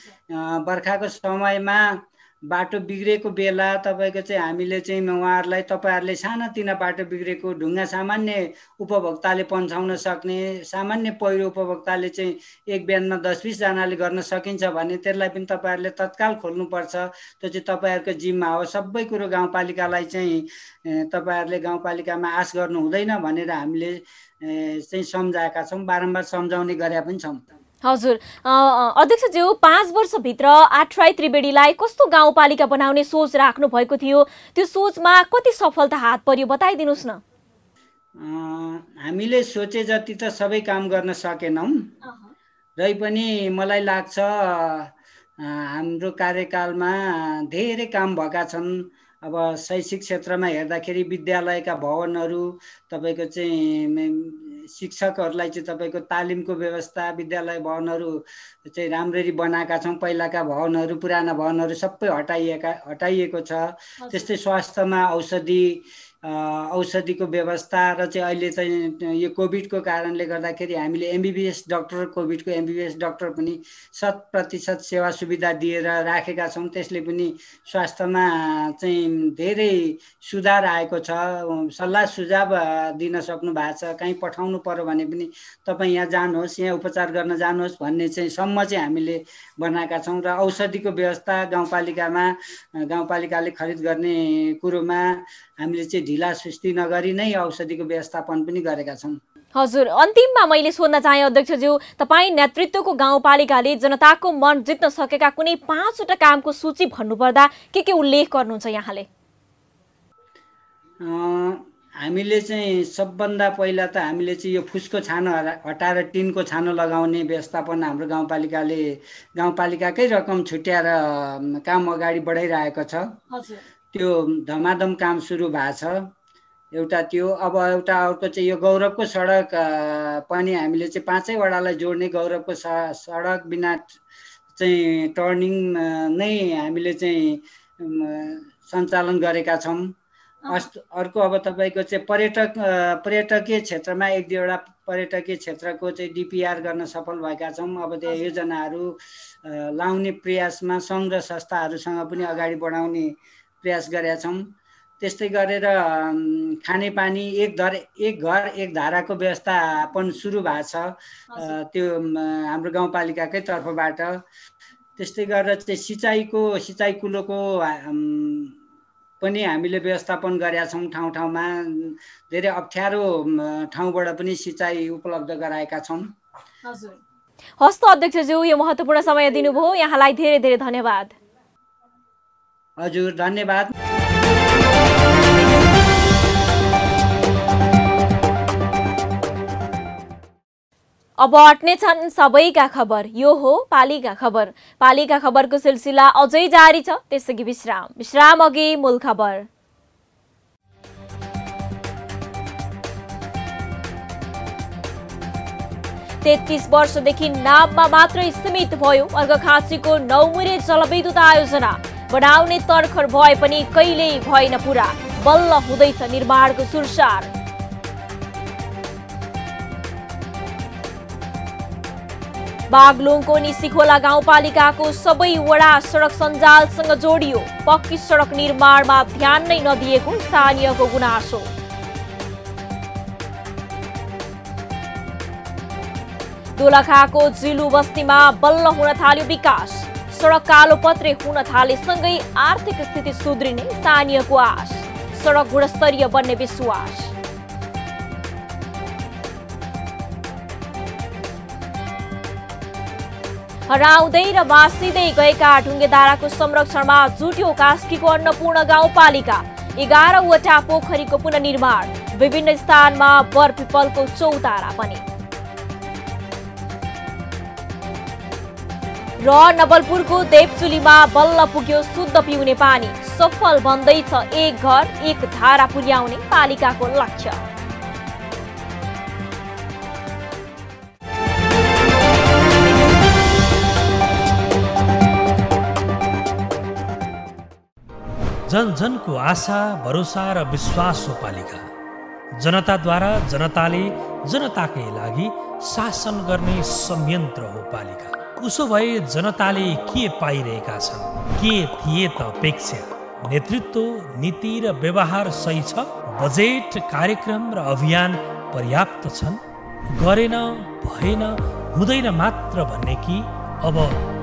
बर्खाको समयमा बाटो बिग्रेको बेला तपाईको चाहिँ हामीले चाहिँ उहाँहरूलाई तपाईहरुले सानातिना बाटो बिग्रेको ढुङ्गा सामान्य उपभोक्ताले पन्छाउन सक्ने, सामान्य पहिरो उपभोक्ताले चाहिँ एक बिहानमा 10-20 जनाले गर्न सकिन्छ भने त्यसलाई पनि तपाईहरुले तत्काल खोल्नुपर्छ। त्यो चाहिँ तपाईहरुको जिम्मा हो। सबै कुरो गाउँपालिकालाई चाहिँ तपाईहरुले गाउँपालिकामा आश गर्नु हुँदैन भनेर हामीले चाहिँ सम्झाएका छौँ, बारम्बार सम्झाउने गरेका पनि छौँ। हजुर अध्यक्षज्यू, 5 वर्षभित्र आठराई त्रिवेणीलाई कस्तो गाउँपालिका बनाउने सोच राख्नु भएको थियो, त्यो सोचमा कति सफलता हात पर्यो बताइदिनुस् न। हामीले सोचे जति त सबै काम गर्न सकेनौँ, रै पनि मलाई लाग्छ हाम्रो कार्यकालमा धेरै काम भएका छन्। अब शैक्षिक क्षेत्रमा हेर्दाखेरि विद्यालयका भवनहरू, तपाईको चाहिँ शिक्षकहरूलाई चाहिँ तपाईको तालिमको व्यवस्था, विद्यालय भवनहरू चाहिँ राम्ररी बनाएका छौँ। पहिलाका भवनहरू, पुराना भवनहरू सबै हटाइएको छ। त्यस्तै स्वास्थ्यमा औषधिको व्यवस्था र चाहिँ अहिले चाहिँ यो कोभिडको कारणले गर्दाखेरि हामीले एमबीबीएस डाक्टर, कोभिडको एमबीबीएस डाक्टर पनि 100% सेवा सुविधा दिएर राखेका छौँ। त्यसले पनि स्वास्थ्यमा चाहिँ धेरै सुधार आएको छ। सल्लाह सुझाव दिन सक्नु भएको छ। कहीँ पठाउनु पर्यो भने पनि तपाईँ यहाँ जानुहोस्, यहाँ उपचार गर्न जानुहोस् भन्ने चाहिँ सम्म चाहिँ हामीले बनाएका छौँ। र औषधिको व्यवस्था गाउँपालिकाले खरिद गर्ने कुरोमा हामीले चाहिँ ढिला सुस्ती नगरी नै औषधिको व्यवस्थापन पनि गरेका छौँ। हजुर अन्तिममा मैले सोध्न चाहे अध्यक्षज्यू, तपाईँ नेतृत्वको गाउँपालिकाले जनताको मन जित्न सकेका कुनै 5वटा कामको सूची भन्नुपर्दा के उल्लेख गर्नुहुन्छ यहाँले? हामीले चाहिँ सबभन्दा पहिला त हामीले चाहिँ यो फुसको छानो हटाएर टिनको छानो लगाउने व्यवस्थापन हाम्रो गाउँपालिकाकै रकम छुट्याएर काम अगाडि बढाइरहेको छ। त्यो धमाधम काम सुरु भएको छ। एउटा त्यो अब एउटा अर्को चाहिँ यो गौरवको सडक पनि हामीले चाहिँ 5 वडालाई जोड्ने गौरवको सडक बिना चाहिँ टर्निङ नै हामीले चाहिँ सञ्चालन गरेका छौँ। अर्को अब तपाईँको चाहिँ पर्यटकीय क्षेत्रमा 1-2वटा पर्यटकीय क्षेत्रको चाहिँ डिपिआर गर्न सफल भएका छौँ। अब त्यो योजनाहरू लाउने प्रयासमा सङ्घ र संस्थाहरूसँग पनि अगाडि बढाउने प्रयास गरेका छौँ। त्यस्तै गरेर खानेपानी एक घर एक धाराको व्यवस्थापन सुरु भएको छ त्यो हाम्रो गाउँपालिकाकै तर्फबाट। त्यस्तै गरेर चाहिँ सिँचाइ कुलोको पनि हामीले व्यवस्थापन गरेका छौँ। ठाउँमा धेरै अप्ठ्यारो ठाउँबाट पनि सिँचाइ उपलब्ध गराएका छौँ। हस्त अध्यक्षज्यू, यो महत्त्वपूर्ण समय दिनुभयो, यहाँलाई धेरै धेरै धन्यवाद। हजुर, धन्यवाद। अब अट्ने छन् सबैका खबर, यो हो पालिका खबर। पालिका खबरको सिलसिला अझै जारी छ, त्यसअघि विश्राम अघि मूल खबर। तेत्तीस वर्षदेखि नाममा मात्र सीमित भयो अर्घाखाँचीको 9 मुरे जलविद्युत आयोजना। बनाउने तर्खर भए पनि कहिल्यै भएन पूरा, बल्ल हुँदैछ निर्माणको सुरसार। बागलुङको निसीखोला गाउँपालिकाको सबै वडा सडक सञ्जालसँग जोडियो, पक्की सडक निर्माणमा ध्यान नै नदिएको स्थानीयको गुनासो। दोलखाको जिलु बस्तीमा बल्ल हुन थाल्यो विकास, सडक कालोपत्रे हुन थालेसँगै आर्थिक स्थिति सुध्रिने स्थानीयको आश, सडक गुणस्तरीय बन्ने विश्वास। हराउँदै र मासिँदै गएका ढुङ्गेधाराको संरक्षणमा जुट्यो कास्कीको अन्नपूर्ण गाउँपालिका। 11वटा पोखरीको पुनर्निर्माण, विभिन्न स्थानमा बरपिपलको चौतारा पनि। र नवलपुरको देवचुलीमा बल्ल पुग्यो शुद्ध पिउने पानी, सफल बन्दैछ एक घर एक धारा पुर्याउने पालिकाको लक्ष्य। जन जनको आशा भरोसा र विश्वास हो पालिका। जनताद्वारा जनताले जनताकै लागि शासन गर्ने संयन्त्र हो पालिका। उसो भए जनताले के पाइरहेका छन्, के थिए त अपेक्षा? नेतृत्व, नीति र व्यवहार सही छ? बजेट, कार्यक्रम र अभियान पर्याप्त छन्? गरेन, भएन, हुँदैन मात्र भन्ने कि अब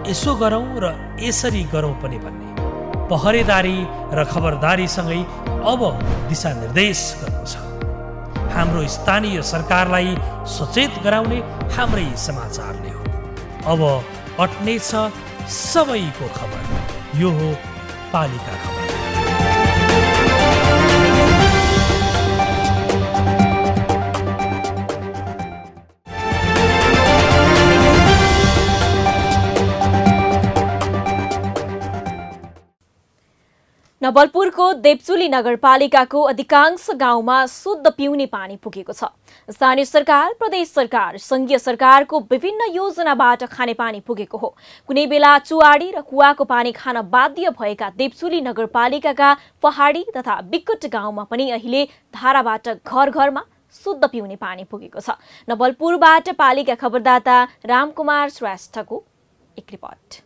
यसो गरौँ र यसरी गरौँ पनि भन्ने? पहरेदारी र खबरदारीसँगै अब दिशानिर्देश गर्नु छ। हाम्रो स्थानीय सरकारलाई सचेत गराउने हाम्रै समाचारले हो। अब अट्ने छ सबैको खबर, यो हो पालिका खबर। नवलपुरको देवचुली नगरपालिकाको अधिकांश गाउँमा शुद्ध पिउने पानी पुगेको छ। स्थानीय सरकार, प्रदेश सरकार, संघीय सरकारको विभिन्न योजनाबाट खानेपानी पुगेको हो। कुनै बेला चुवाडी र कुवाको पानी खान बाध्य भएका देवचुली नगरपालिकाका पहाडी तथा विकट गाउँमा पनि अहिले धाराबाट घर घरमा शुद्ध पिउने पानी पुगेको छ। नवलपुरबाट पालिका खबरदाता रामकुमार श्रेष्ठको एक रिपोर्ट।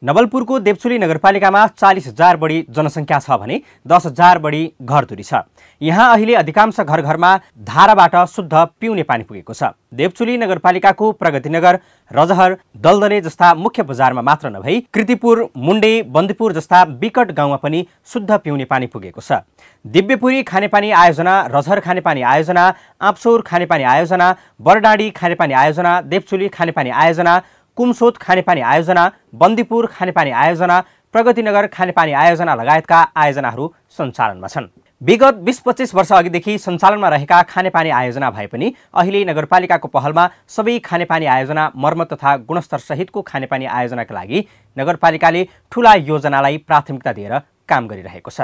नवलपुरको देवचुली नगरपालिकामा 40,000 बढी जनसङ्ख्या छ भने 10,000 बढी घरधुरी छ। यहाँ अहिले अधिकांश घर घरमा धाराबाट शुद्ध पिउने पानी पुगेको छ। देवचुली नगरपालिकाको प्रगतिनगर, रजहर, दलदले जस्ता मुख्य बजारमा मात्र नभई कृतिपुर, मुण्डे, बन्दीपुर जस्ता विकट गाउँमा पनि शुद्ध पिउने पानी पुगेको छ। दिव्यपुरी खानेपानी आयोजना, रजहर खानेपानी आयोजना, आँपसौर खानेपानी आयोजना, बरडाँडी खानेपानी आयोजना, देवचुली खानेपानी आयोजना, कुमसोत खानेपानी आयोजना, बन्दीपुर खानेपानी आयोजना, प्रगतिनगर खानेपानी आयोजना लगायतका आयोजनाहरू सञ्चालनमा छन्। विगत 20-25 वर्ष अघिदेखि सञ्चालनमा रहेका खानेपानी आयोजना भए पनि अहिले नगरपालिकाको पहलमा सबै खानेपानी आयोजना मर्मत तथा गुणस्तर सहितको खानेपानी आयोजनाका लागि नगरपालिकाले ठूला योजनालाई प्राथमिकता दिएर काम गरिरहेको छ।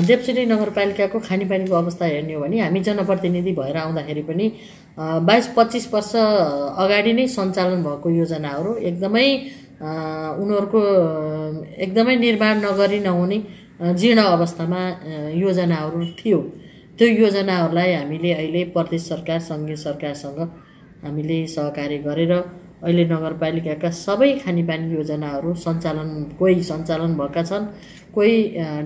देवचुली नगरपालिकाको खानेपानीको अवस्था हेर्ने हो भने हामी जनप्रतिनिधि भएर आउँदाखेरि पनि 22-25 वर्ष अगाडि नै सञ्चालन भएको योजनाहरू एकदमै उनीहरूको एकदमै निर्माण नगरी नहुने जीर्ण अवस्थामा योजनाहरू थियो। त्यो योजनाहरूलाई हामीले अहिले प्रदेश सरकार सङ्घीय सरकारसँग हामीले सहकार्य गरेर अहिले नगरपालिकाका सबै खानेपानी योजनाहरू कोही सञ्चालन भएका छन्, कोही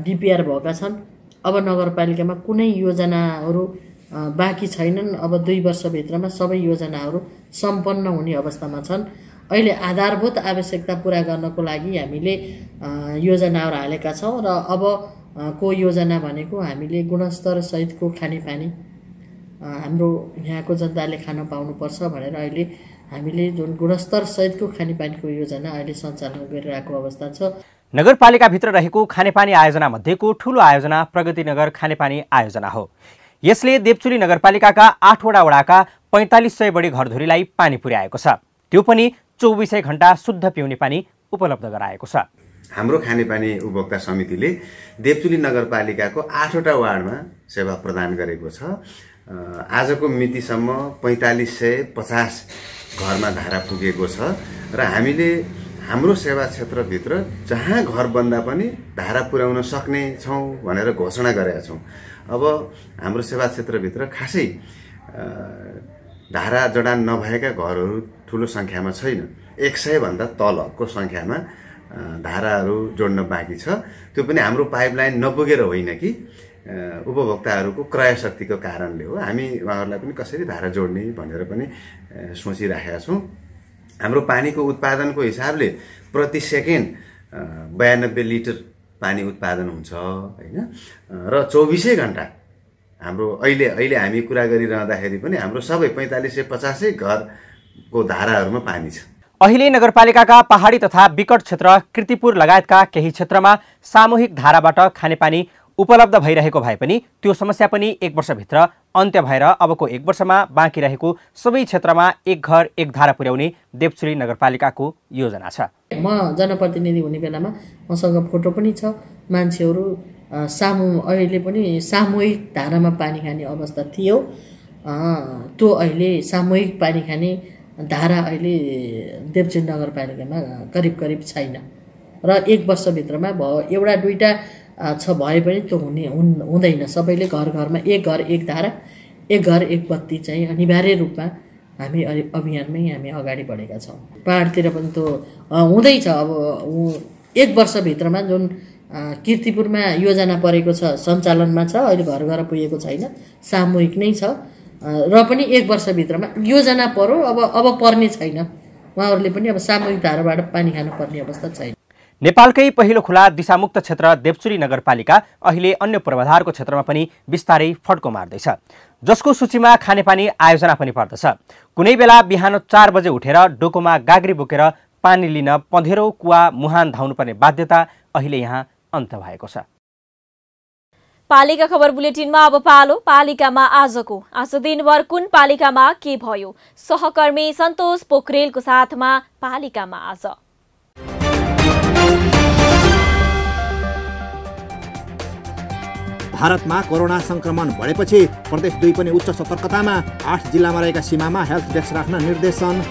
डिपिआर भएका छन्। अब नगरपालिकामा कुनै योजनाहरू बाँकी छैनन्। अब 2 वर्षभित्रमा सबै योजनाहरू सम्पन्न हुने अवस्थामा छन्। अहिले आधारभूत आवश्यकता पुरा गर्नको लागि हामीले योजनाहरू हालेका छौँ र अब को योजना भनेको हामीले गुणस्तर सहितको खानेपानी हाम्रो यहाँको जनताले खान पाउनुपर्छ भनेर अहिले हामीले जुन गुणस्तर सहितको खानेपानीको योजना अहिले सञ्चालन गरिरहेको अवस्था छ। नगरपालिकाभित्र रहेको खानेपानी आयोजना मध्येको ठूलो आयोजना प्रगतिनगर खानेपानी आयोजना हो। यसले देवचुली नगरपालिकाका 8 वटा वडाका 4500 बढी घरधुरीलाई पानी पुर्याएको छ। त्यो पनि 24 घण्टा शुद्ध पिउने पानी उपलब्ध गराएको छ। हाम्रो खानेपानी उपभोक्ता समितिले देवचुली नगरपालिकाको 8 वटा वार्डमा सेवा प्रदान गरेको छ। आजको मितिसम्म 4550 घरमा धारा पुगेको छ र हामीले हाम्रो सेवा क्षेत्रभित्र जहाँ घर बन्दा पनि धारा पुर्याउन सक्ने छौँ भनेर घोषणा गरेका छौँ। अब हाम्रो सेवा क्षेत्रभित्र खासै धारा जडान नभएका घरहरू ठुलो सङ्ख्यामा छैन। 100 भन्दा तलको सङ्ख्यामा धाराहरू जोड्न बाँकी छ। त्यो पनि हाम्रो पाइपलाइन नपुगेर होइन कि उपभोक्ताहरूको क्रय शक्तिको कारणले हो। हामी उहाँहरूलाई पनि कसरी धारा जोड्ने भनेर पनि सोचिराखेका छौँ। हाम्रो पानीको उत्पादनको हिसाबले प्रति सेकेन्ड 92 लिटर पानी उत्पादन हुन्छ हैन र 24 घण्टा हाम्रो अहिले हामी कुरा गरिरहँदाखेरि पनि हाम्रो सबै 4550 घरको धाराहरूमा पानी छ। अहिले नगरपालिकाका पहाडी तथा विकट क्षेत्र कृतिपुर लगायतका केही क्षेत्रमा सामूहिक धाराबाट खानेपानी उपलब्ध भइरहेको भए पनि त्यो समस्या पनि 1 वर्षभित्र अन्त्य भएर अबको 1 वर्षमा बाँकी रहेको सबै क्षेत्रमा एक घर एक धारा पुर्याउने देवचुली नगरपालिकाको योजना छ। म जनप्रतिनिधि हुने बेलामा मसँग फोटो पनि छ। मान्छेहरू अहिले पनि सामूहिक धारामा पानी खाने अवस्था थियो। त्यो अहिले सामूहिक पानी खाने धारा अहिले देवचुली नगरपालिकामा करिब छैन र 1 वर्षभित्रमा एउटा दुईटा भए पनि त्यो हुँदैन। सबैले घरमा एक घर एक धारा, एक घर एक बत्ती चाहिँ अनिवार्य रूपमा हामी अभियानमै हामी अगाडि बढेका छौँ। पहाडतिर पनि त्यो हुँदैछ। अब 1 वर्षभित्रमा जुन कीर्तिपुरमा योजना परेको छ सञ्चालनमा छ, अहिले घर पुगेको छैन, सामूहिक नै छ र पनि 1 वर्षभित्रमा योजना पर्यो। अब पर्ने छैन। उहाँहरूले पनि अब सामूहिक धाराबाट पानी खानु पर्ने अवस्था छैन। नेपालकै पहिलो खुला दिशामुक्त क्षेत्र देवचुली नगरपालिका अहिले अन्य पूर्वाधारको क्षेत्रमा पनि बिस्तारै फड्को मार्दैछ, जसको सूचीमा खानेपानी आयोजना पनि पर्दछ। कुनै बेला बिहान 4 बजे उठेर डोकोमा गाग्री बोकेर पानी लिन पँधेरो कुवा मुहान धाउनुपर्ने बाध्यता अहिले यहाँ अन्त भएको छ। पालिका खबर बुलेटिनमा अब पालो पालिकामा आज दिनभर कुन पालिकामा के भयो। सहकर्मी सन्तोष पोखरेलको साथमा पालिकामा आज। भारतमा कोरोना संक्रमण बढेपछि प्रदेश 2 पनि उच्च सतर्कतामा। 8 जिल्लामा रहेका सीमामा हेल्थ डेस्क राख्न निर्देशन।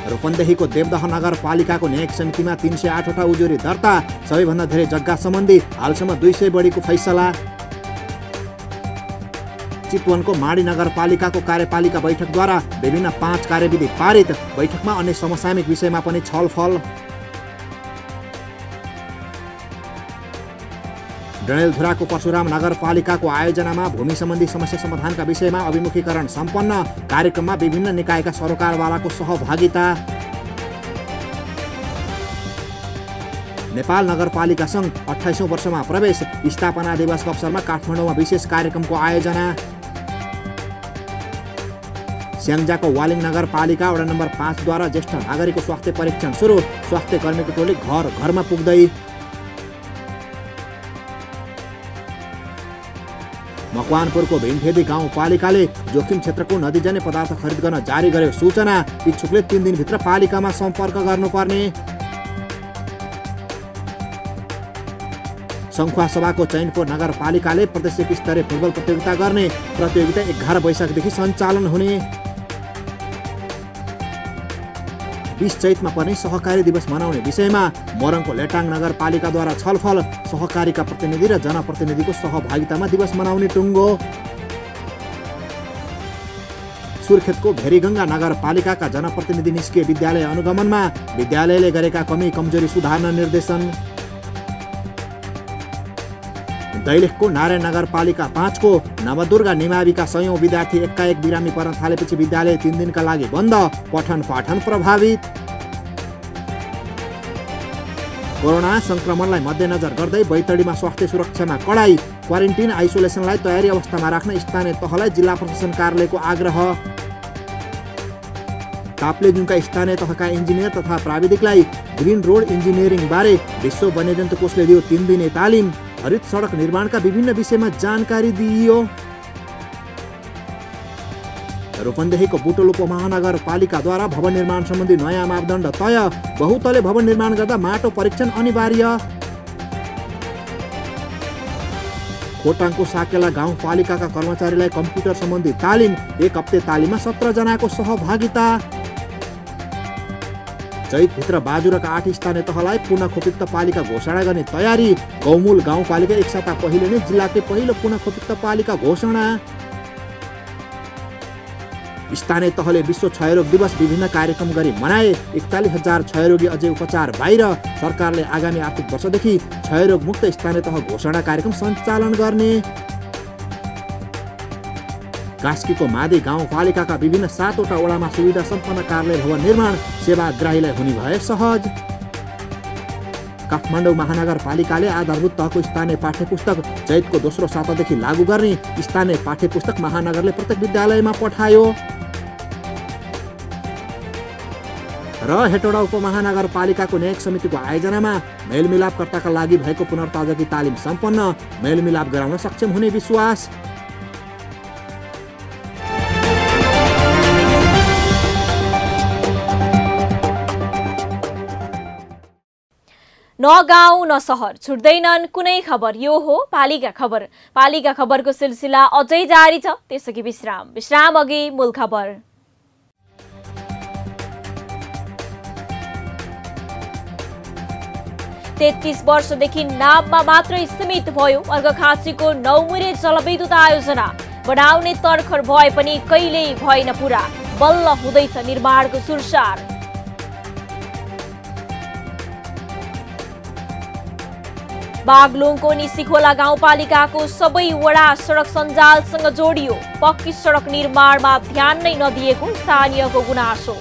रूपन्देहीको देवदह नगरपालिकाको न्यायिक समितिमा 308 वटा उजुरी दर्ता। सबैभन्दा धेरै जग्गा सम्बन्धी हालसम्म 200 बढीको फैसला। चितवनको माडी नगरपालिकाको कार्यपालिका बैठकद्वारा विभिन्न 5 कार्यविधि पारित। बैठकमा अन्य समसामयिक विषयमा पनि छलफल। डडेलधुराको परशुराम नगरपालिकाको आयोजनामा भूमि सम्बन्धी समस्या समाधानका विषयमा अभिमुखीकरण सम्पन्न। कार्यक्रममा विभिन्न निकायका सरोकारवालाको सहभागिता। नेपाल नगरपालिका सङ्घ 28औं वर्षमा प्रवेश। स्थापना दिवसको अवसरमा काठमाडौँमा विशेष कार्यक्रमको आयोजना। स्याङ्जाको वालिङ नगरपालिका वडा नम्बर 5 द्वारा ज्येष्ठ नागरिकको स्वास्थ्य परीक्षण सुरु। स्वास्थ्य कर्मीको टोली घरमा पुग्दै। मकवानपुरको भीमफेदी गाउँपालिकाले जोखिम क्षेत्रको नदीजन्य पदार्थ खरिद गर्न जारी गर्यो सूचना। इच्छुकले 3 दिनभित्र पालिकामा सम्पर्क गर्नुपर्ने। सङ्खुवासभाको चैनपुर नगरपालिकाले प्रदेशिक स्तरीय फुटबल प्रतियोगिता गर्ने। प्रतियोगिता 11 वैशाखदेखि सञ्चालन हुने। 20 चैतमा पनि सहकारी दिवस मनाउने विषयमा मोरङको लेटाङ नगरपालिकाद्वारा छलफल। सहकारीका प्रतिनिधि र जनप्रतिनिधिको सहभागितामा दिवस मनाउने टुङ्गो। सुर्खेतको भेरीगङ्गा नगरपालिकाका जनप्रतिनिधि निस्किए विद्यालय अनुगमनमा। विद्यालयले गरेका कमी कमजोरी सुधार्न निर्देशन। दैलेखको नारायण नगरपालिका 5 को नवदुर्गा निमाविका 100औं विद्यार्थी एकाएक बिरामी पर्न थालेपछि विद्यालय 3 दिनका लागि बन्द। पठन पाठन प्रभावित। कोरोना संक्रमणलाई मध्यनजर गर्दै बैतडीमा स्वास्थ्य सुरक्षामा कडाई। क्वारेन्टिन आइसोलेसनलाई तयारी अवस्थामा राख्न स्थानीय तहलाई जिल्ला प्रशासन कार्यालयको आग्रह। ताप्लेजुङका स्थानीय तहका इन्जिनियर तथा प्राविधिकलाई ग्रिन रोड इन्जिनियरिङ बारे विश्व वन्यजन्तु कोषले दियो 3 दिने तालिम। हरित सडक निर्माणका विभिन्न विषयमा जानकारी दिइयो। रूपन्देहीको बुटोल उपमहानगरपालिकाद्वारा भवन निर्माण सम्बन्धी नयाँ मापदण्ड तय। बहुतले भवन निर्माण गर्दा माटो परीक्षण अनिवार्य। खोटाङको साकेला गाउँपालिकाका कर्मचारीलाई कम्प्युटर सम्बन्धी तालिम। 1 हप्ते तालिममा 17 जनाको सहभागिता। चैतभित्र बाजुराका 8 स्थानीय तहलाई पुनः खोपिक्त पालिका घोषणा गर्ने तयारी। गौमूल गाउँपालिका 1 साता पहिले नै जिल्लाकै पहिलो पुनः खोपिक्त पालिका घोषणा। स्थानीय तहले विश्व क्षयरोग दिवस विभिन्न कार्यक्रम गरी मनाए। 41,000 क्षयरोगी अझै उपचार बाहिर। सरकारले आगामी आर्थिक वर्षदेखि क्षयरोग मुक्त स्थानीय तह घोषणा कार्यक्रम सञ्चालन गर्ने। कास्कीको मादी गाउँपालिकाका विभिन्न 7वटा वडामा सुविधा सम्पन्न कार्यालय भवन निर्माण। सेवाग्राहीलाई हुने भए सहज। काठमाडौँ महानगरपालिकाले आधारभूत तहको स्थानीय पाठ्यपुस्तक चैतको दोस्रो सातादेखि लागू गर्ने। स्थानीय पाठ्यपुस्तक महानगरले प्रत्येक विद्यालयमा पठायो। र हेटौडा उपमहानगरपालिकाको न्यायिक समितिको आयोजनामा मेलमिलापकर्ताका लागि भएको पुनर्ताजगी तालिम सम्पन्न। मेलमिलाप गराउन सक्षम हुने विश्वास। न गाउँ न सहर छुट्दैनन् कुनै खबर। यो हो पालिका खबर। पालिका खबरको सिलसिला अझै जारी छ। त्यसअघि विश्राम अघि मूल खबर। 33 वर्षदेखि नाममा मात्रै सीमित भयो अर्घाखाँचीको नौमुरे जलविद्युत आयोजना। बनाउने तर्खर भए पनि कहिल्यै भएन पूरा। बल्ल हुँदैछ निर्माणको सुरसार। बागलुङको निसीखोला गाउँपालिकाको सबै वडा सडक सञ्जालसँग जोडियो। पक्की सडक निर्माणमा ध्यान नै नदिएको स्थानीयको गुनासो।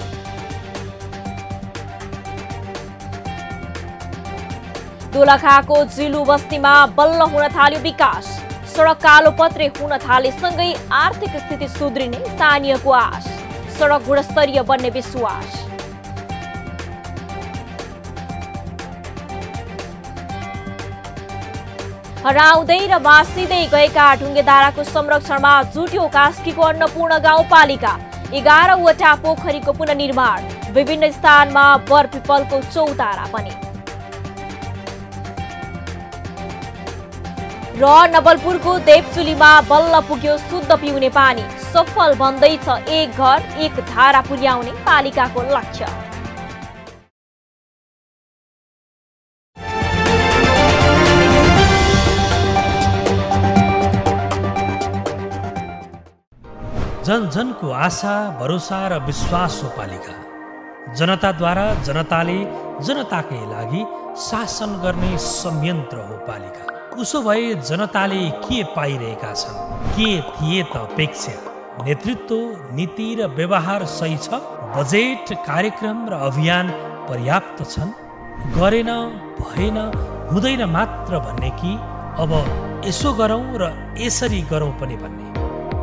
दोलखाको जिलु बस्तीमा बल्ल हुन थाल्यो विकास। सडक कालोपत्रे हुन थालेसँगै आर्थिक स्थिति सुध्रिने स्थानीयको आश। सडक गुणस्तरीय बन्ने विश्वास। हराउँदै र मासिँदै गएका ढुङ्गेधाराको संरक्षणमा जुट्यो कास्कीको अन्नपूर्ण गाउँपालिका। 11वटा पोखरीको पुनर्निर्माण। विभिन्न स्थानमा बरपिपलको चौतारा पनि। र नवलपुरको देवचुलीमा बल्ल पुग्यो शुद्ध पिउने पानी। सफल बन्दैछ 1 घर 1 धारा पुर्याउने पालिकाको लक्ष्य। जन जनको आशा भरोसा र विश्वास हो पालिका। जनताद्वारा जनताले जनताकै लागि शासन गर्ने संयन्त्र हो पालिका। उसो भए जनताले के पाइरहेका छन्? के थिए त अपेक्षा? नेतृत्व, नीति र व्यवहार सही छ? बजेट, कार्यक्रम र अभियान पर्याप्त छन्? गरेन, भएन, हुँदैन मात्र भन्ने कि अब यसो गरौँ र यसरी गरौँ पनि भन्ने?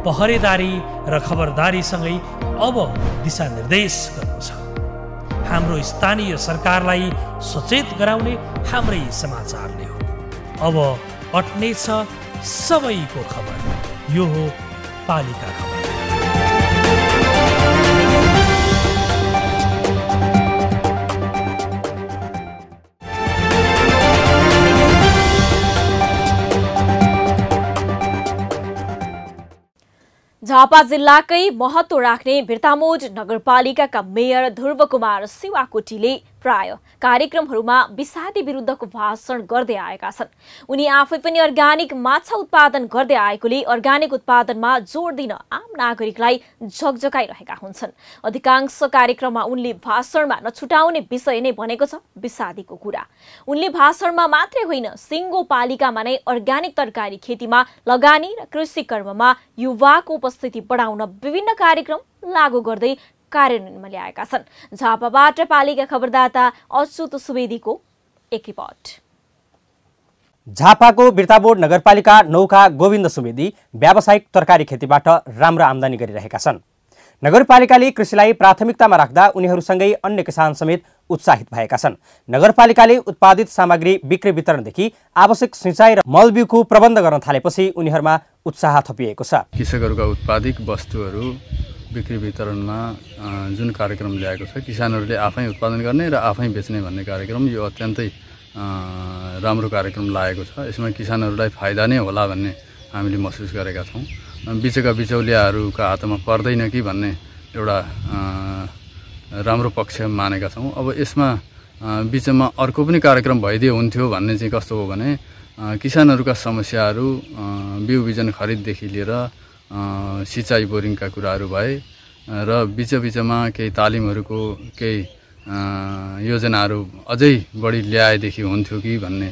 पहरेदारी र खबरदारीसँगै अब दिशानिर्देश गर्नु छ। हाम्रो स्थानीय सरकारलाई सचेत गराउने हाम्रै समाचारले हो। अब अट्नेछ सबैको खबर। यो हो पालिका खबर। झापा जिल्लाकै महत्व राख्ने बिर्तामोड नगरपालिकाका मेयर ध्रुव कुमार शिवाकोटीले प्राय कार्यक्रमहरूमा विषादी विरुद्धको भाषण गर्दै आएका छन्। उनी आफै पनि अर्ग्यानिक माछा उत्पादन गर्दै आएकोले अर्ग्यानिक उत्पादनमा जोड दिन आम नागरिकलाई झकझकाइरहेका हुन्छन्। अधिकांश कार्यक्रममा उनले भाषणमा नछुटाउने विषय नै भनेको छ विषादीको कुरा। उनले भाषणमा मात्रै होइन सिङ्गो पालिकामा नै अर्ग्यानिक तरकारी खेतीमा लगानी र कृषि कर्ममा युवाको उपस्थिति बढाउन विभिन्न कार्यक्रम लागू गर्दै कार्यान्वयनमा ल्याएका छन्। झापाबाट पालिका खबरदाता अच्युत सुवेदीको एक रिपोर्ट। झापाको बिर्तामोड नगरपालिका 9 का गोविन्द सुवेदी व्यावसायिक तरकारी खेतीबाट राम्रो आम्दानी गरिरहेका छन्। नगरपालिकाले कृषिलाई प्राथमिकतामा राख्दा उनीहरूसँगै अन्य किसान समेत उत्साहित भएका छन्। नगरपालिकाले उत्पादित सामग्री बिक्री वितरणदेखि आवश्यक सिँचाइ र मलबिउको प्रबन्ध गर्न थालेपछि उनीहरूमा उत्साह थपिएको छ। कृषकहरूका उत्पादित वस्तुहरू बिक्री वितरणमा जुन कार्यक्रम ल्याएको छ, किसानहरूले आफै उत्पादन गर्ने र आफै बेच्ने भन्ने कार्यक्रम, यो अत्यन्तै राम्रो कार्यक्रम लागेको छ। यसमा किसानहरूलाई फाइदा नै होला भन्ने हामीले महसुस गरेका छौँ। बिचका बिचौलियाहरूका हातमा पर्दैन कि भन्ने एउटा राम्रो पक्ष मानेका छौँ। अब यसमा बिचमा अर्को पनि कार्यक्रम भइदियो हुन्थ्यो भन्ने चाहिँ कस्तो हो भने किसानहरूका समस्याहरू बिउ बिजन खरिददेखि लिएर सिँचाइ बोरिङका कुराहरू भए र बिचमा केही तालिमहरूको केही योजनाहरू अझै बढी ल्याएदेखि हुन्थ्यो कि भन्ने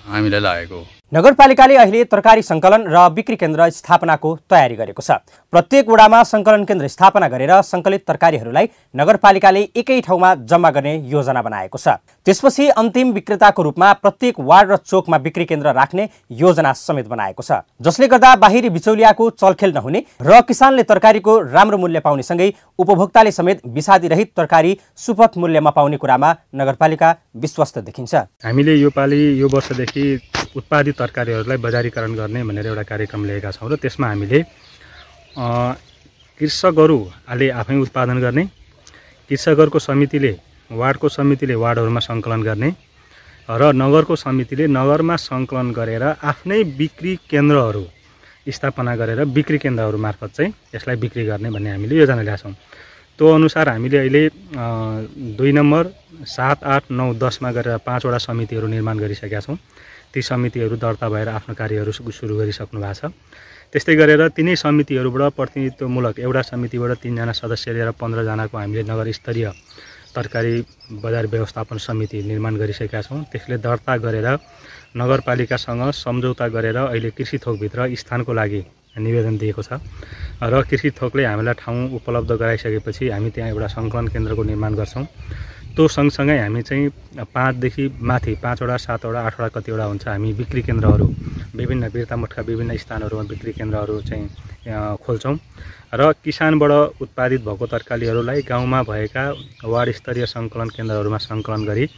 हामीलाई लागेको हो। नगरपालिकाले अहिले तरकारी सङ्कलन र बिक्री केन्द्र स्थापनाको तयारी गरेको छ। प्रत्येक वडामा सङ्कलन केन्द्र स्थापना गरेर सङ्कलित तरकारीहरूलाई नगरपालिकाले एकै ठाउँमा जम्मा गर्ने योजना बनाएको छ। त्यसपछि अन्तिम विक्रेताको रूपमा प्रत्येक वार्ड र चोकमा बिक्री केन्द्र राख्ने योजना समेत बनाएको छ, जसले गर्दा बाहिरी बिचौलियाको चलखेल नहुने र किसानले तरकारीको राम्रो मूल्य पाउनेसँगै उपभोक्ताले समेत विषादी रहित तरकारी सुपथ मूल्यमा पाउने कुरामा नगरपालिका विश्वस्त देखिन्छ। हामीले यो पालि यो वर्षदेखि उत्पादित तरकारीहरूलाई बजारीकरण गर्ने भनेर एउटा कार्यक्रम लिएका छौँ र त्यसमा हामीले कृषकहरूले आफै उत्पादन गर्ने, कृषकहरूको समितिले वार्डको समितिले वार्डहरूमा सङ्कलन गर्ने र नगरको समितिले नगरमा सङ्कलन गरेर आफ्नै बिक्री केन्द्रहरू स्थापना गरेर बिक्री केन्द्रहरू मार्फत चाहिँ यसलाई बिक्री गर्ने भन्ने हामीले योजना ल्याएको छौँ। त्यो अनुसार हामीले अहिले 2 नम्बर 7, 8, 9, 10 मा गरेर 5 वटा समितिहरू निर्माण गरिसकेका छौँ। ती समितिहरू दर्ता भएर आफ्नो कार्यहरू सुरु गरिसक्नु भएको छ। त्यस्तै गरेर तिनै समितिहरूबाट प्रतिनिधित्वमूलक एउटा समितिबाट 3 जना सदस्य लिएर 15 जनाको हामीले नगर स्तरीय तरकारी बजार व्यवस्थापन समिति निर्माण गरिसकेका छौँ। त्यसले दर्ता गरेर नगरपालिकासँग सम्झौता गरेर अहिले कृषि थोकभित्र स्थानको लागि निवेदन दिएको छ र कृषि थोकले हामीलाई ठाउँ उपलब्ध गराइसकेपछि हामी त्यहाँ एउटा सङ्कलन केन्द्रको निर्माण गर्छौँ। त्यो सँगसँगै हामी चाहिँ 5 देखि माथि 5 वटा 7 वटा 8 वटा कतिवटा हुन्छ हामी बिक्री केन्द्रहरू विभिन्न बिर्तामोडका विभिन्न स्थानहरूमा बिक्री केन्द्रहरू चाहिँ खोल्छौँ र किसानबाट उत्पादित भएको तरकारीहरूलाई गाउँमा भएका वार्ड स्तरीय सङ्कलन केन्द्रहरूमा सङ्कलन गरी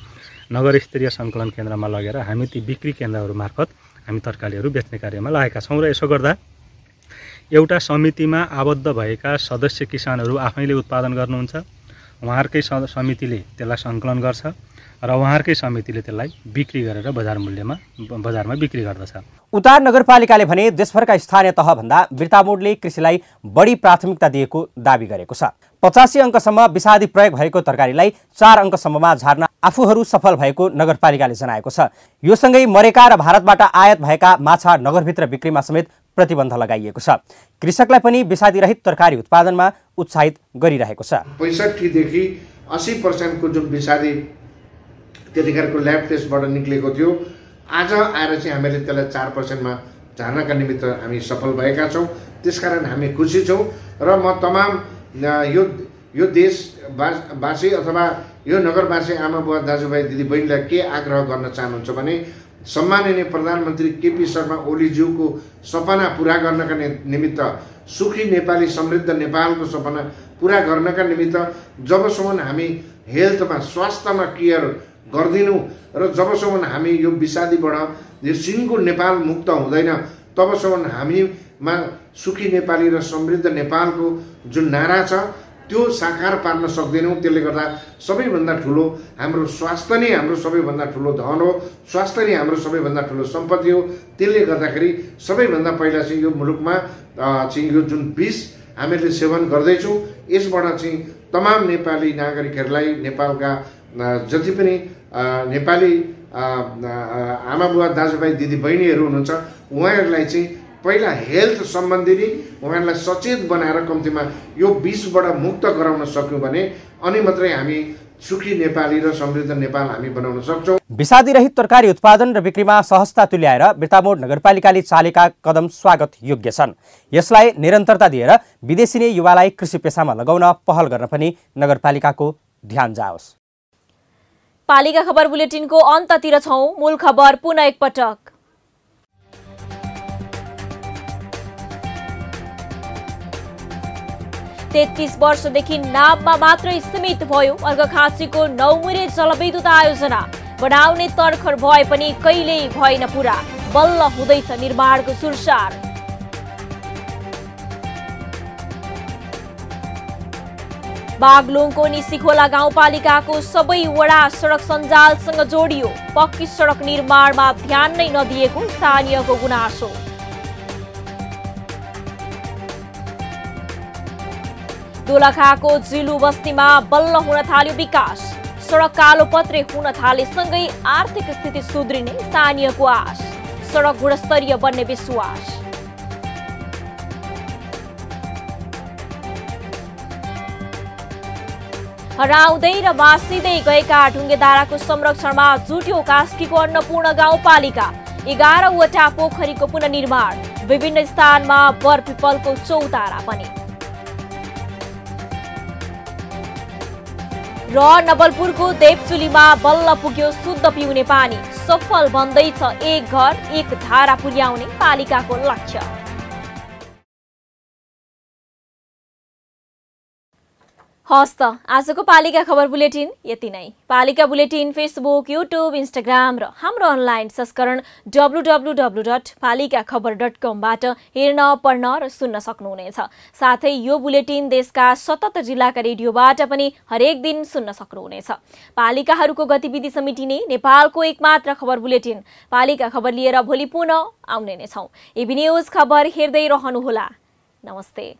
नगर स्तरीय सङ्कलन केन्द्रमा लगेर हामी ती बिक्री केन्द्रहरू मार्फत हामी तरकारीहरू बेच्ने कार्यमा लागेका छौँ र यसो गर्दा एउटा समितिमा आबद्ध भएका सदस्य किसानहरू आफैले उत्पादन गर्नुहुन्छ, उहाँहरूकै समितिले त्यसलाई सङ्कलन गर्छ र उहाँहरूकै समितिले त्यसलाई बिक्री गरेर बजारमा बिक्री गर्दछ। उता नगरपालिकाले भने देशभरका स्थानीय तहभन्दा बिर्तामोडले कृषिलाई बढी प्राथमिकता दिएको दावी गरेको छ। 85 अङ्कसम्म विषादी प्रयोग भएको तरकारीलाई 4 अङ्कसम्ममा झार्न आफूहरू सफल भएको नगरपालिकाले जनाएको छ। यो सँगै मरेका र भारतबाट आयात भएका माछा नगरभित्र बिक्रीमा समेत प्रतिबन्ध लगाइएको छ। कृषकलाई पनि विषादी रहित तरकारी उत्पादनमा उत्साहित गरिरहेको छ। 65 देखि 80% को जुन विषादी त्यतिखेरको ल्याब टेस्टबाट निक्लेको थियो, आज आएर चाहिँ हामीले त्यसलाई 4% मा झार्नका निमित्त हामी सफल भएका छौँ। त्यसकारण हामी खुसी छौँ र म तमाम यो देशवासी अथवा यो नगरवासी आमा बुवा दाजुभाइ दिदीबहिनीलाई के आग्रह गर्न चाहनुहुन्छ भने सम्माननीय प्रधानमन्त्री केपी शर्मा ओलीज्यूको सपना पूरा गर्नका निमित्त, सुखी नेपाली समृद्ध नेपालको सपना पूरा गर्नका निमित्त जबसम्म हामी हेल्थमा स्वास्थ्यमा केयर गर्दिनौँ र जबसम्म हामी यो विषादीबाट यो सिङ्गो नेपाल मुक्त हुँदैन तबसम्म हामीमा सुखी नेपाली र समृद्ध नेपालको जुन नारा छ त्यो साकार पार्न सक्दैनौँ। त्यसले गर्दा सबैभन्दा ठुलो हाम्रो स्वास्थ्य नै हाम्रो सबैभन्दा ठुलो धन हो, स्वास्थ्य नै हाम्रो सबैभन्दा ठुलो सम्पत्ति हो। त्यसले गर्दाखेरि सबैभन्दा पहिला चाहिँ यो मुलुकमा चाहिँ यो जुन विष हामीले सेवन गर्दैछौँ यसबाट चाहिँ तमाम नेपाली नागरिकहरूलाई, नेपालका जति पनि नेपाली आमा बुवा दाजुभाइ दिदीबहिनीहरू हुनुहुन्छ उहाँहरूलाई चाहिँ पहिला हेल्थ सम्बन्धी नै उहाँहरूलाई सचेत बनाएर कम्तीमा यो विषबाट मुक्त गराउन सक्यौँ भने अनि मात्रै हामी सुखी नेपाली र समृद्ध नेपाल हामी बनाउन सक्छौँ। विषादीरहित तरकारी उत्पादन र बिक्रीमा सहजता तुल्याएर बिर्तामोड नगरपालिकाले चालेका कदम स्वागत योग्य छन्। यसलाई निरन्तरता दिएर विदेशी नै युवालाई कृषि पेसामा लगाउन पहल गर्न पनि नगरपालिकाको ध्यान जाओस्। पालिका खबर बुलेटिनको अन्ततिर छौं। मूल खबर पुनः एकपटक। तेत्तीस वर्षदेखि नाममा मात्रै सीमित भयो अर्घाखाँचीको नौमुरे जलविद्युत आयोजना। बनाउने तर्खर भए पनि कहिल्यै भएन पूरा, बल्ल हुँदैछ निर्माणको सुरसार। बागलुङको निसीखोला गाउँपालिकाको सबै वडा सडक सञ्जालसँग जोडियो। पक्की सडक निर्माणमा ध्यान नै नदिएको स्थानीयको गुनासो। दोलखाको जिलु बस्तीमा बल्ल हुन थाल्यो विकास। सडक कालोपत्रे हुन थालेसँगै आर्थिक स्थिति सुध्रिने स्थानीयको आश। सडक गुणस्तरीय बन्ने विश्वास। हराउँदै र मासिँदै गएका ढुङ्गेधाराको संरक्षणमा जुट्यो कास्कीको अन्नपूर्ण गाउँपालिका। 11 वटा पोखरीको पुनर्निर्माण। विभिन्न स्थानमा बरपिपलको चौतारा पनि। र नवलपुरको देवचुलीमा बल्ल पुग्यो शुद्ध पिउने पानी। सफल बन्दैछ एक घर एक धारा पुर्याउने पालिकाको लक्ष्य। हस्त आजको पालिका खबर बुलेटिन यति नै। पालिका बुलेटिन फेसबुक, युट्युब, इन्स्टाग्राम र हाम्रो अनलाइन संस्करण www.palikaKhabar.com बाट हेर्न, पढ्न र सुन्न सक्नुहुनेछ। साथै यो बुलेटिन देशका 77 जिल्लाका रेडियोबाट पनि हरेक दिन सुन्न सक्नुहुनेछ। पालिकाहरूको गतिविधि समेटिने नेपालको एकमात्र खबर बुलेटिन पालिका खबर लिएर भोलि पुनः आउने नै छौं। एबी न्यूज खबर हेर्दै रहनुहोला। नमस्ते।